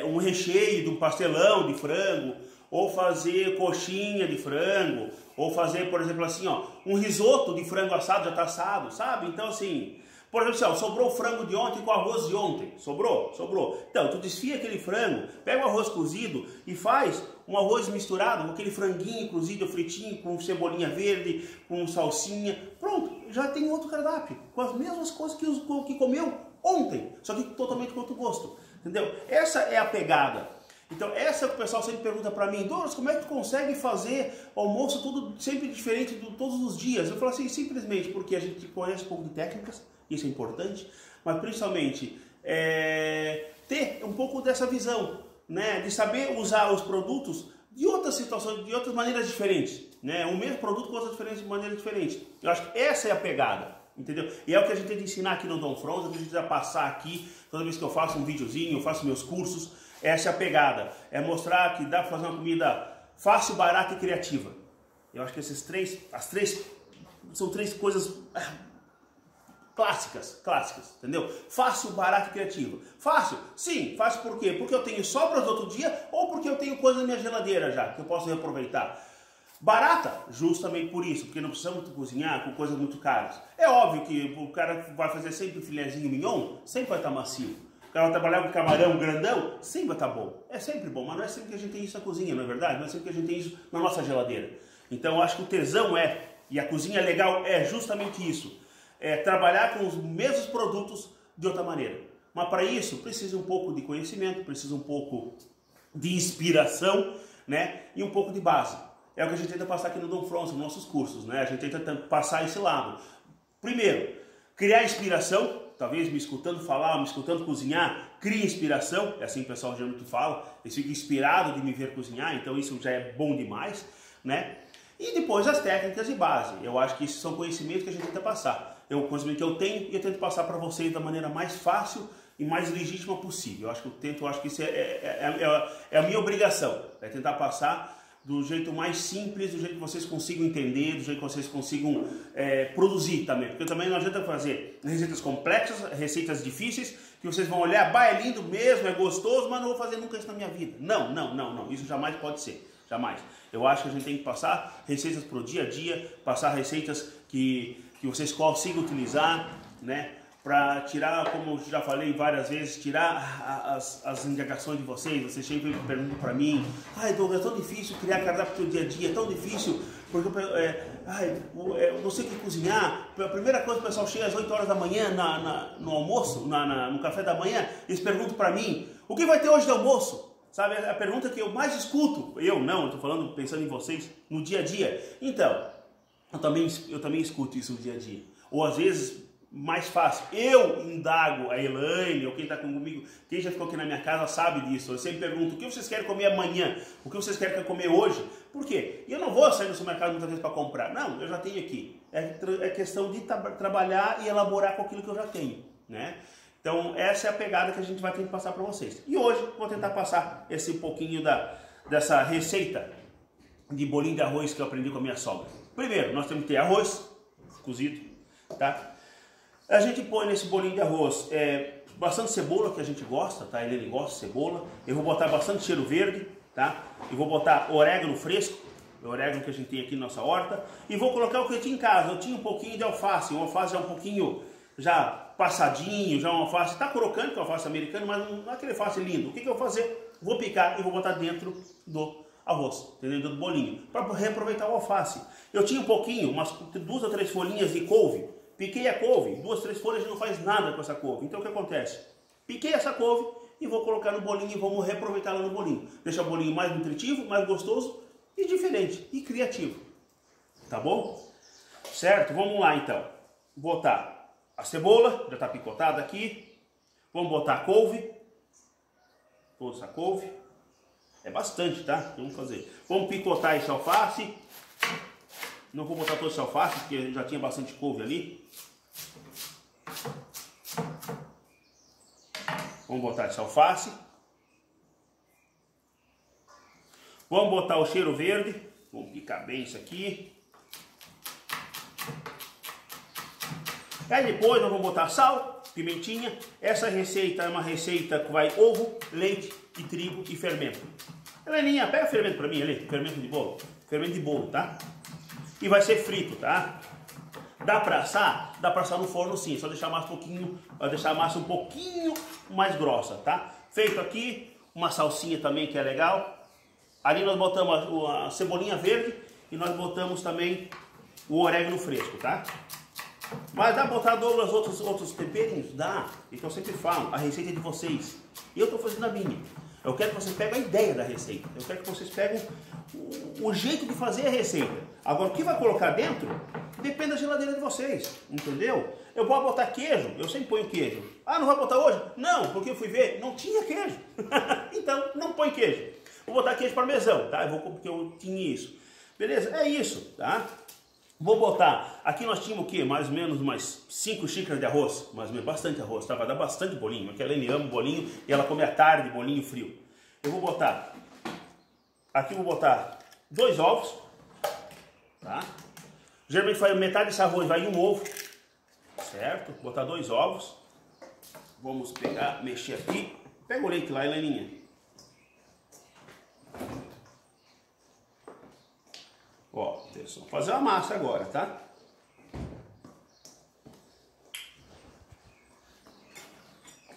um recheio de um pastelão de frango, ou fazer coxinha de frango, ou fazer, por exemplo, assim, ó, um risoto de frango assado, já tá assado, sabe? Então, assim, por exemplo, assim, ó, sobrou o frango de ontem com o arroz de ontem. Sobrou? Sobrou. Então, tu desfia aquele frango, pega o arroz cozido e faz um arroz misturado com aquele franguinho cozido, fritinho, com cebolinha verde, com salsinha. Pronto, já tem outro cardápio, com as mesmas coisas que comeu ontem, só que totalmente com outro gosto. Entendeu? Essa é a pegada. Então, essa que o pessoal sempre pergunta para mim, Douglas, como é que tu consegue fazer almoço tudo sempre diferente todos os dias? Eu falo assim, simplesmente porque a gente conhece um pouco de técnicas, isso é importante, mas principalmente ter um pouco dessa visão, né, de saber usar os produtos de outras situações, de outras maneiras diferentes, né, o mesmo produto com outras maneiras diferentes. Eu acho que essa é a pegada, entendeu? E é o que a gente tem que ensinar aqui no Dom Fronza, que a gente vai passar aqui, toda vez que eu faço um videozinho, eu faço meus cursos, essa é a pegada, é mostrar que dá para fazer uma comida fácil, barata e criativa. Eu acho que são três coisas clássicas, entendeu? Fácil, barato e criativo. Fácil? Sim, fácil por quê? Porque eu tenho sobras do outro dia ou porque eu tenho coisa na minha geladeira já, que eu posso reaproveitar. Barata, justamente por isso, porque não precisamos cozinhar com coisas muito caras. É óbvio que o cara vai fazer sempre um filézinho mignon, sempre vai estar macio. O cara vai trabalhar com camarão grandão, sempre vai estar bom. É sempre bom, mas não é sempre que a gente tem isso na cozinha, não é verdade? Não é sempre que a gente tem isso na nossa geladeira. Então eu acho que o tesão e a cozinha legal é justamente isso. É trabalhar com os mesmos produtos de outra maneira. Mas para isso precisa um pouco de conhecimento, precisa um pouco de inspiração, né? E um pouco de base. É o que a gente tenta passar aqui no Dom Fronza, nos nossos cursos, né? A gente tenta passar esse lado. Primeiro, criar inspiração. Talvez me escutando falar, me escutando cozinhar, cria inspiração. É assim que o pessoal geralmente fala. Eles ficam inspirados de me ver cozinhar, então isso já é bom demais, né? E depois as técnicas de base. Eu acho que esses são conhecimentos que a gente tenta passar. É o conhecimento que eu tenho e eu tento passar para vocês da maneira mais fácil e mais legítima possível. Eu acho que isso é a minha obrigação. É tentar passar do jeito mais simples, do jeito que vocês consigam entender, do jeito que vocês consigam produzir também. Porque também não adianta fazer receitas complexas, receitas difíceis, que vocês vão olhar, é lindo mesmo, é gostoso, mas não vou fazer nunca isso na minha vida. Não. Isso jamais pode ser. Jamais. Eu acho que a gente tem que passar receitas para o dia a dia, passar receitas que vocês consigam utilizar, né? Para tirar, como eu já falei várias vezes, tirar as indagações de vocês. Vocês sempre perguntam para mim, Douglas, é tão difícil criar cardápio para o dia a dia, é tão difícil, porque eu não sei o que cozinhar. A primeira coisa, o pessoal chega às 8 horas da manhã no almoço, no café da manhã, eles perguntam para mim, o que vai ter hoje de almoço? Sabe, a pergunta que eu mais escuto, eu estou falando, pensando em vocês, no dia a dia. Então, eu também escuto isso no dia a dia. Ou às vezes, mais fácil, eu indago a Elaine, ou quem está comigo, quem já ficou aqui na minha casa sabe disso. Eu sempre pergunto, o que vocês querem comer amanhã? O que vocês querem comer hoje? Por quê? E eu não vou sair no supermercado muitas vezes para comprar. Não, eu já tenho aqui. É questão de trabalhar e elaborar com aquilo que eu já tenho, né? Então, essa é a pegada que a gente vai ter que passar para vocês. E hoje, vou tentar passar esse pouquinho dessa receita de bolinho de arroz que eu aprendi com a minha sogra. Primeiro, nós temos que ter arroz cozido, tá? A gente põe nesse bolinho de arroz bastante cebola, que a gente gosta, tá? Ele gosta de cebola. Eu vou botar bastante cheiro verde, tá? Eu vou botar orégano fresco, o orégano que a gente tem aqui na nossa horta. E vou colocar o que eu tinha em casa. Eu tinha um pouquinho de alface, uma alface já um pouquinho já passadinho, já uma alface, está crocante com a alface americana, mas não é aquele alface lindo. O que eu vou fazer? Vou picar e vou botar dentro do arroz, dentro do bolinho, para reaproveitar o alface. Eu tinha um pouquinho, umas 2 ou 3 folhinhas de couve, piquei a couve, 2, 3 folhas não faz nada com essa couve. Então o que acontece? Piquei essa couve e vou colocar no bolinho e vamos reaproveitar ela no bolinho. Deixar o bolinho mais nutritivo, mais gostoso e diferente, e criativo. Tá bom? Certo? Vamos lá então. Botar a cebola, já está picotada aqui. Vamos botar a couve. Toda essa couve. É bastante, tá? Vamos fazer. Vamos picotar esse alface. Não vou botar todo esse alface, porque já tinha bastante couve ali. Vamos botar esse alface. Vamos botar o cheiro verde. Vamos picar bem isso aqui. Aí depois nós vamos botar sal, pimentinha. Essa receita é uma receita que vai ovo, leite e trigo e fermento. Heleninha, pega fermento para mim ali, fermento de bolo. Fermento de bolo, tá? E vai ser frito, tá? Dá para assar? Dá para assar no forno sim, só deixar a massa um pouquinho mais grossa, tá? Feito aqui, uma salsinha também que é legal. Ali nós botamos a cebolinha verde e nós botamos também o orégano fresco, tá? Mas dá para botar, Douglas, outros temperos? Dá. Então eu sempre falo, a receita é de vocês. E eu estou fazendo a minha. Eu quero que vocês peguem a ideia da receita. Eu quero que vocês peguem o jeito de fazer a receita. Agora, o que vai colocar dentro, depende da geladeira de vocês. Entendeu? Eu vou botar queijo, eu sempre ponho queijo. Ah, não vai botar hoje? Não, porque eu fui ver, não tinha queijo. Então, não põe queijo. Vou botar queijo parmesão, tá? Porque eu tinha isso. Beleza? É isso, tá? Vou botar, aqui nós tínhamos o quê? Mais ou menos umas 5 xícaras de arroz, mais ou menos, bastante arroz, tá? Vai dar bastante bolinho, porque a Helene ama bolinho e ela come à tarde bolinho frio. Eu vou botar, aqui eu vou botar 2 ovos, tá? Geralmente vai metade desse arroz, vai um ovo, certo? Vou botar 2 ovos. Vamos pegar, mexer aqui. Pega o leite lá, Heleninha. Ó, pessoal, fazer a massa agora, tá?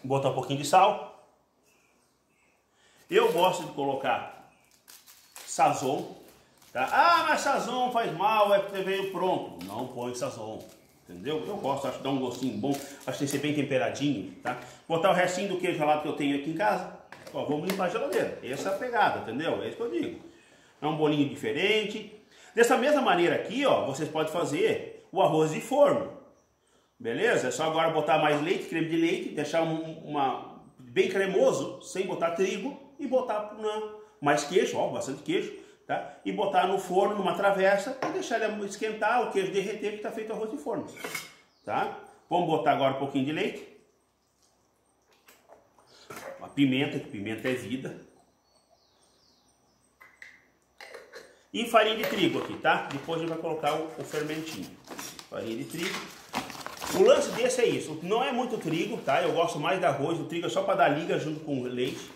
Vou botar um pouquinho de sal. Eu gosto de colocar sazon, tá? Ah, mas sazon faz mal, é porque veio pronto. Não põe sazon, entendeu? Eu gosto, acho que dá um gostinho bom, acho que tem que ser bem temperadinho, tá? Botar o restinho do queijo ralado que eu tenho aqui em casa. Ó, vamos limpar a geladeira. Essa é a pegada, entendeu? É isso que eu digo. É um bolinho diferente. Dessa mesma maneira aqui, ó, vocês podem fazer o arroz de forno. Beleza? É só agora botar mais leite, creme de leite, deixar bem cremoso, sem botar trigo, e botar mais queijo, ó, bastante queijo, tá? E botar no forno, numa travessa, e deixar ele esquentar, o queijo derreter, que está feito arroz de forno, tá? Vamos botar agora um pouquinho de leite. A pimenta, que pimenta é vida. E farinha de trigo aqui, tá? Depois a gente vai colocar o fermentinho. Farinha de trigo. O lance desse é isso. Não é muito trigo, tá? Eu gosto mais de arroz. O trigo é só para dar liga junto com o leite.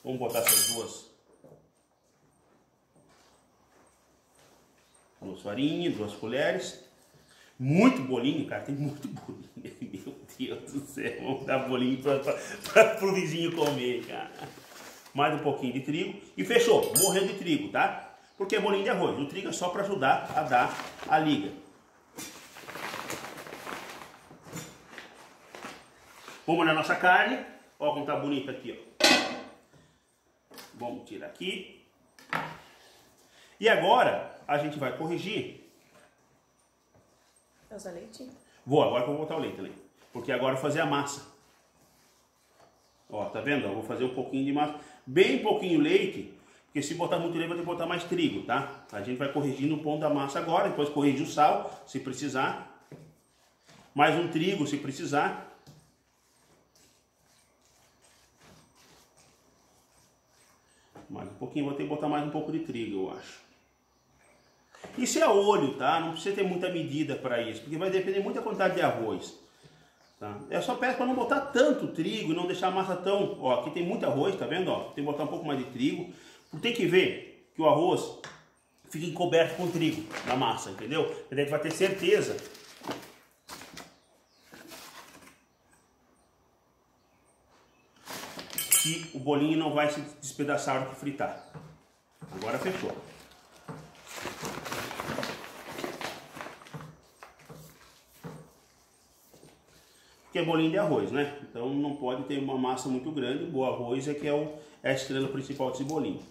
Vamos botar essas duas farinhas, 2 colheres. Muito bolinho, cara. Tem muito bolinho. Meu Deus do céu. Vamos dar bolinho para o vizinho comer, cara. Mais um pouquinho de trigo e fechou, morrendo de trigo, tá? Porque é bolinho de arroz, o trigo é só para ajudar a dar a liga. Vamos olhar a nossa carne, ó como tá bonita aqui, ó. Vamos tirar aqui. E agora a gente vai corrigir. Vai usar leite? Vou, agora que eu vou botar o leite ali. Porque agora eu vou fazer a massa. Ó, tá vendo? Eu vou fazer um pouquinho de massa. Bem pouquinho leite, porque se botar muito leite vai ter que botar mais trigo, tá? A gente vai corrigindo o ponto da massa agora, depois corrige o sal, se precisar. Mais um trigo, se precisar. Mais um pouquinho, vou ter que botar mais um pouco de trigo, eu acho. Isso é a olho, tá? Não precisa ter muita medida para isso, porque vai depender muito da quantidade de arroz. Tá? Eu só peço para não botar tanto trigo e não deixar a massa tão... Ó, aqui tem muito arroz, tá vendo? Ó, tem que botar um pouco mais de trigo. Tem que ver que o arroz fica encoberto com trigo na massa, entendeu? A gente vai ter certeza que o bolinho não vai se despedaçar na hora que fritar. Agora fechou. Porque é bolinho de arroz, né? Então não pode ter uma massa muito grande. O arroz é que é a estrela principal desse bolinho.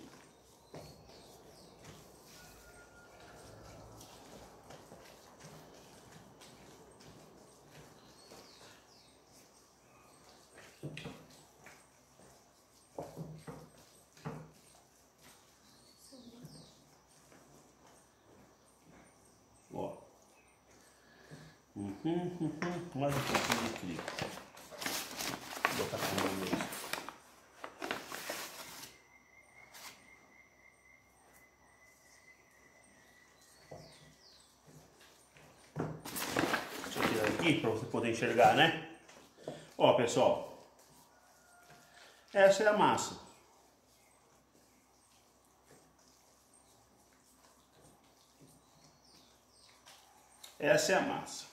Ó. Mais um pouquinho de trigo. Vou botar com o mesmo. Deixa eu tirar aqui para você poder enxergar, né? Ó, pessoal. Essa é a massa. Essa é a massa.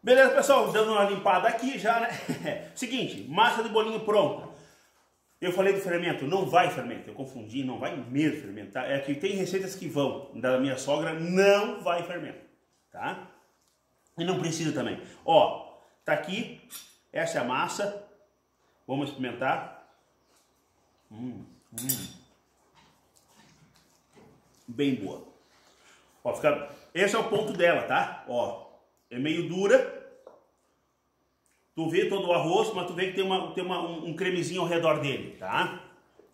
Beleza, pessoal? Dando uma limpada aqui já, né? Seguinte, massa de bolinho pronta. Eu falei do fermento, não vai fermento. Eu confundi, não vai mesmo fermentar. É que tem receitas que vão. Da minha sogra, não vai fermento. Tá? E não precisa também. Ó, tá aqui. Essa é a massa. Vamos experimentar. Bem boa. Ó, fica... Esse é o ponto dela, tá? Ó, é meio dura. Tu vê todo o arroz, mas tu vê que tem um cremezinho ao redor dele, tá?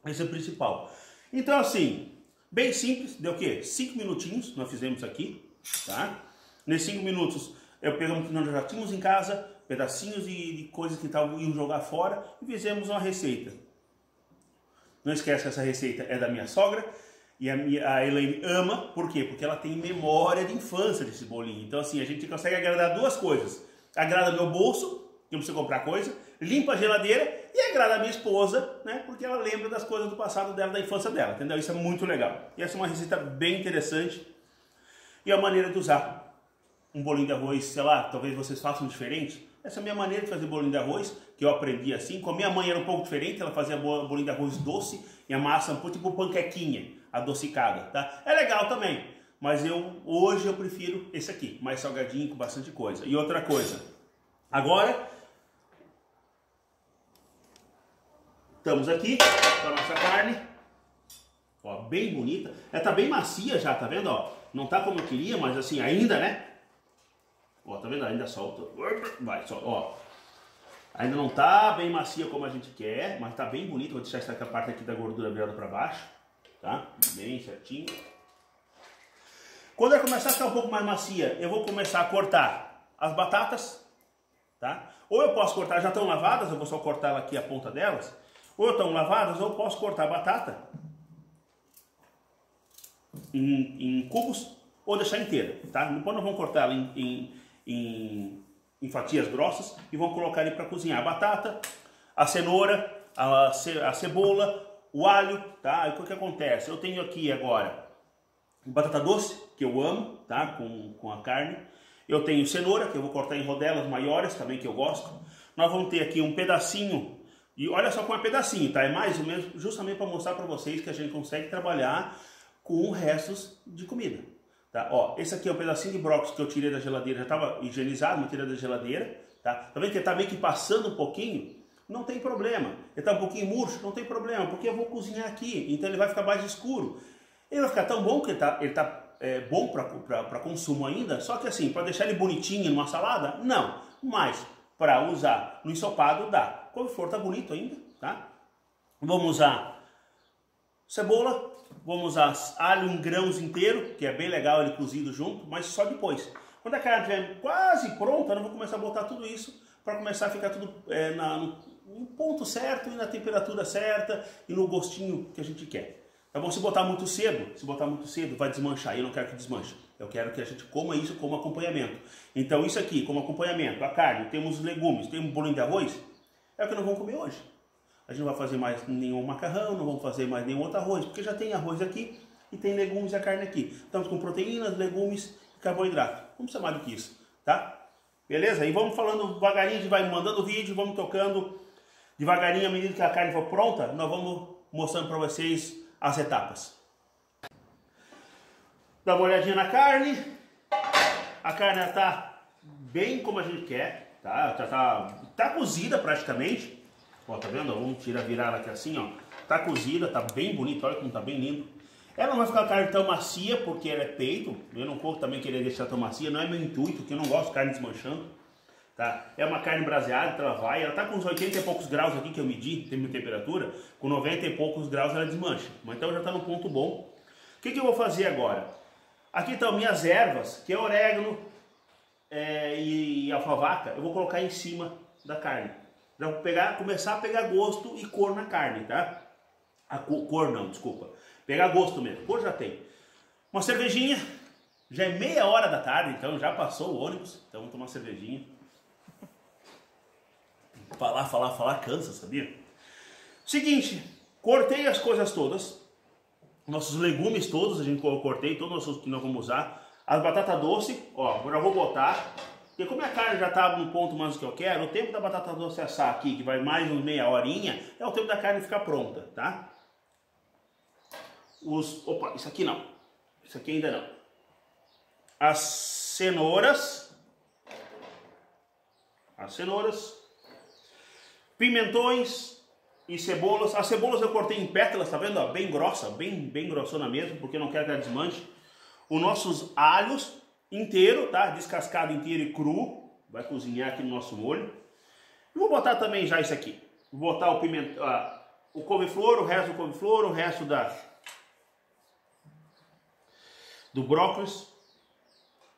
Esse é o principal. Então assim, Bem simples, deu o quê? 5 minutinhos nós fizemos aqui, tá? Nesses 5 minutos eu pegamos o que nós já tínhamos em casa, pedacinhos de coisas que iam jogar fora e fizemos uma receita. Não esquece que essa receita é da minha sogra e a Elaine ama, por quê? Porque ela tem memória de infância desse bolinho. Então assim, a gente consegue agradar duas coisas. Agrada meu bolso, que eu preciso comprar coisa, limpa a geladeira e agrada a minha esposa, né? Porque ela lembra das coisas do passado dela, da infância dela, entendeu? Isso é muito legal. E essa é uma receita bem interessante e a maneira de usar um bolinho de arroz, sei lá, talvez vocês façam diferente. Essa é a minha maneira de fazer bolinho de arroz, que eu aprendi assim. Com a minha mãe era um pouco diferente, ela fazia bolinho de arroz doce e a massa um pouco tipo panquequinha, adocicada, tá? É legal também, mas hoje eu prefiro esse aqui, mais salgadinho, com bastante coisa. E outra coisa, agora estamos aqui com a nossa carne, ó, bem bonita. Ela tá bem macia já, tá vendo, ó? Não tá como eu queria, mas assim, ainda, né? Ó, tá vendo? Ainda solta. Vai, solta, ó. Ainda não tá bem macia como a gente quer, mas tá bem bonito. Vou deixar essa parte aqui da gordura virada para baixo, tá? Bem certinho. Quando ela começar a ficar um pouco mais macia, eu vou começar a cortar as batatas, tá? Ou eu posso cortar, já estão lavadas, eu vou só cortar ela aqui a ponta delas. Ou estão lavadas, ou eu posso cortar a batata em cubos ou deixar inteira, tá? Depois nós vamos cortar ela em fatias grossas e vamos colocar ele para cozinhar. A batata, a cenoura, a cebola, o alho, tá? E o que acontece? Eu tenho aqui agora batata doce, que eu amo, tá? Com a carne. Eu tenho cenoura, que eu vou cortar em rodelas maiores também, que eu gosto. Nós vamos ter aqui um pedacinho, e olha só como é pedacinho, tá? É mais ou menos justamente para mostrar para vocês que a gente consegue trabalhar com restos de comida. Tá? Ó, esse aqui é um pedacinho de brócolis que eu tirei da geladeira, já estava higienizado, me tirei da geladeira. Tá vendo que ele está meio que passando um pouquinho? Não tem problema. Ele está um pouquinho murcho, não tem problema, porque eu vou cozinhar aqui, então ele vai ficar mais escuro. Ele vai ficar tão bom que ele tá bom para consumo ainda, só que assim, para deixar ele bonitinho numa salada, não. Mas para usar no ensopado dá. Couve-flor tá bonito ainda, tá? Vamos usar cebola, vamos usar alho em grãos inteiro, que é bem legal ele cozido junto, mas só depois. Quando a carne estiver quase pronta, eu vou começar a botar tudo isso para começar a ficar tudo no ponto certo e na temperatura certa e no gostinho que a gente quer. Tá bom? Se botar muito cedo vai desmanchar. Eu não quero que desmanche. Eu quero que a gente coma isso como acompanhamento. Então isso aqui, como acompanhamento, a carne, temos legumes, temos bolinho de arroz, é o que nós vamos comer hoje. A gente não vai fazer mais nenhum macarrão, não vamos fazer mais nenhum outro arroz, porque já tem arroz aqui e tem legumes e a carne aqui. Estamos com proteínas, legumes e carboidrato. Vamos chamar do que isso, tá? Beleza? E vamos falando devagarinho, a gente vai mandando vídeo, vamos tocando devagarinho à medida que a carne for pronta, nós vamos mostrando para vocês as etapas. Dá uma olhadinha na carne. A carne já está bem como a gente quer, tá? Já tá cozida praticamente. Ó, tá vendo? Vamos virar ela aqui assim, ó. Tá cozida, tá bem bonita, olha como tá bem lindo. Ela não vai ficar carne tão macia, porque ela é peito. Eu não vou também querer deixar tão macia, não é meu intuito, porque eu não gosto de carne desmanchando. Tá? É uma carne braseada, então ela tá com uns 80 e poucos graus aqui que eu medi, tem minha temperatura. Com 90 e poucos graus ela desmancha. Mas então já tá no ponto bom. O que eu vou fazer agora? Aqui estão minhas ervas, que é orégano e alfavaca. Eu vou colocar em cima da carne. Já vou começar a pegar gosto e cor na carne, tá? Cor não, desculpa. Pegar gosto mesmo, cor já tem. Uma cervejinha, já é 13h da tarde, então já passou o ônibus. Então vamos tomar uma cervejinha. Falar cansa, sabia? Seguinte, cortei as coisas todas. Nossos legumes todos, a gente cortei, todos os que nós vamos usar. As batatas doces, ó, já vou botar. Porque como a carne já está no ponto mais do que eu quero, o tempo da batata doce assar aqui, que vai mais uns meia horinha, é o tempo da carne ficar pronta, tá? Opa, isso aqui não. Isso aqui ainda não. As cenouras. Pimentões e cebolas. As cebolas eu cortei em pétalas, tá vendo? Ó, bem grossa, bem grossona mesmo, porque eu não quero que ela desmanche. Os nossos alhos inteiro, tá? Descascado inteiro e cru. Vai cozinhar aqui no nosso molho. E vou botar também já isso aqui. Vou botar o couve-flor, o resto do couve-flor, o resto do brócolis.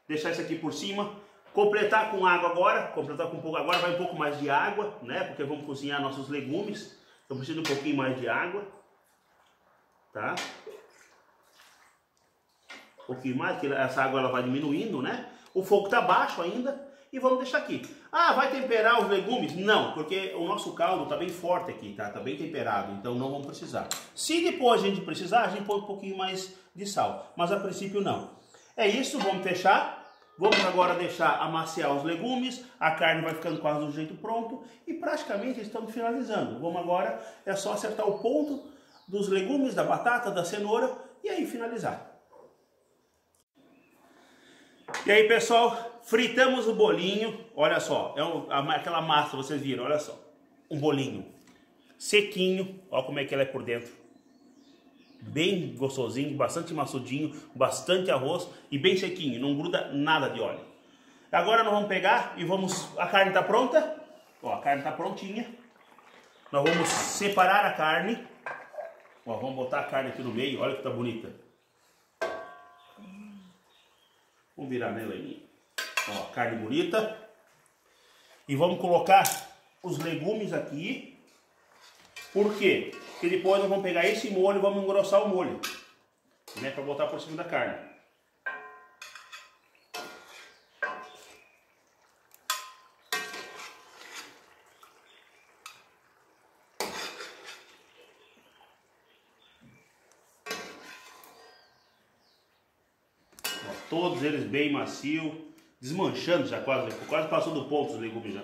Deixar isso aqui por cima. Completar com água agora. Completar com um pouco agora. Vai um pouco mais de água, né? Porque vamos cozinhar nossos legumes. Então precisa de um pouquinho mais de água. Tá? Um pouquinho mais, que essa água ela vai diminuindo, né? O fogo tá baixo ainda. E vamos deixar aqui. Ah, vai temperar os legumes? Não, porque o nosso caldo tá bem forte aqui, tá? Tá bem temperado, então não vamos precisar. Se depois a gente precisar, a gente põe um pouquinho mais de sal. Mas a princípio não. É isso, vamos fechar. Vamos agora deixar amaciar os legumes. A carne vai ficando quase do jeito pronto. E praticamente estamos finalizando. Vamos agora, é só acertar o ponto dos legumes, da batata, da cenoura. E aí finalizar. E aí, pessoal, fritamos o bolinho. Olha só, aquela massa, vocês viram, olha só. Um bolinho sequinho, olha como é que ela é por dentro. Bem gostosinho, bastante maçudinho, bastante arroz e bem sequinho, não gruda nada de óleo. Agora nós vamos pegar e vamos... A carne está pronta, ó, a carne está prontinha. Nós vamos separar a carne. Ó, vamos botar a carne aqui no meio, olha que tá bonita. Vamos virar nela aí. Ó, carne bonita. E vamos colocar os legumes aqui. Por quê? Porque depois nós vamos pegar esse molho e vamos engrossar o molho, né? Para botar por cima da carne. Ó, todos eles bem macio, desmanchando já quase passou do ponto os legumes já.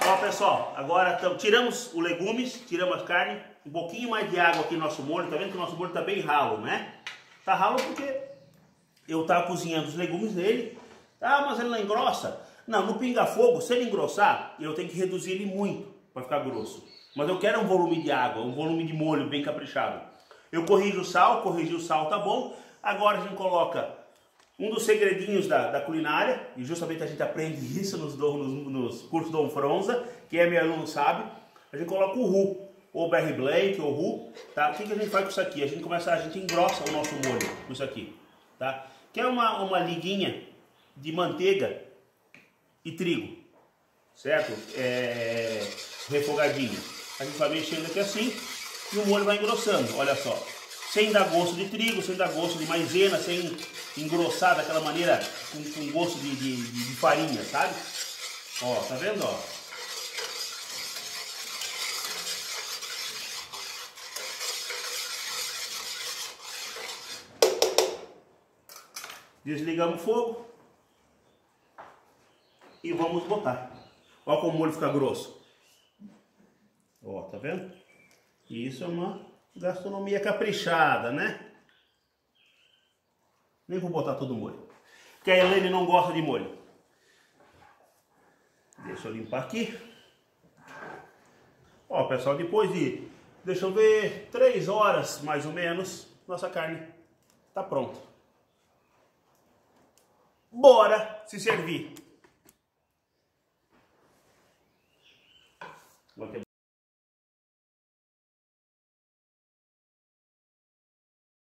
Ó, pessoal, agora tiramos os legumes, tiramos a carne, um pouquinho mais de água aqui no nosso molho. Tá vendo que o nosso molho tá bem ralo, né? Tá ralo porque eu tava cozinhando os legumes nele. Ah, mas ele não engrossa. Não, no pinga-fogo, se ele engrossar, eu tenho que reduzir ele muito para ficar grosso. Mas eu quero um volume de água, um volume de molho bem caprichado. Eu corrigi o sal, tá bom. Agora a gente coloca um dos segredinhos da culinária, e justamente a gente aprende isso nos cursos do Dom Fronza, que é meu aluno sabe. A gente coloca o roux, ou berry blake, ou roux, tá? O que a gente faz com isso aqui? A gente engrossa o nosso molho com isso aqui, tá? Que é uma liguinha de manteiga e trigo, certo? Refogadinho. A gente vai mexendo aqui assim e o molho vai engrossando, olha só. Sem dar gosto de trigo, sem dar gosto de maisena, sem engrossar daquela maneira com gosto de farinha, sabe? Ó, tá vendo, ó? Desligamos o fogo e vamos botar. Olha como o molho fica grosso. Ó, tá vendo? Isso é uma gastronomia caprichada, né? Nem vou botar todo o molho, porque a Elaine não gosta de molho. Deixa eu limpar aqui. Ó, pessoal, depois de, deixa eu ver, 3 horas mais ou menos, nossa carne tá pronta. Bora se servir.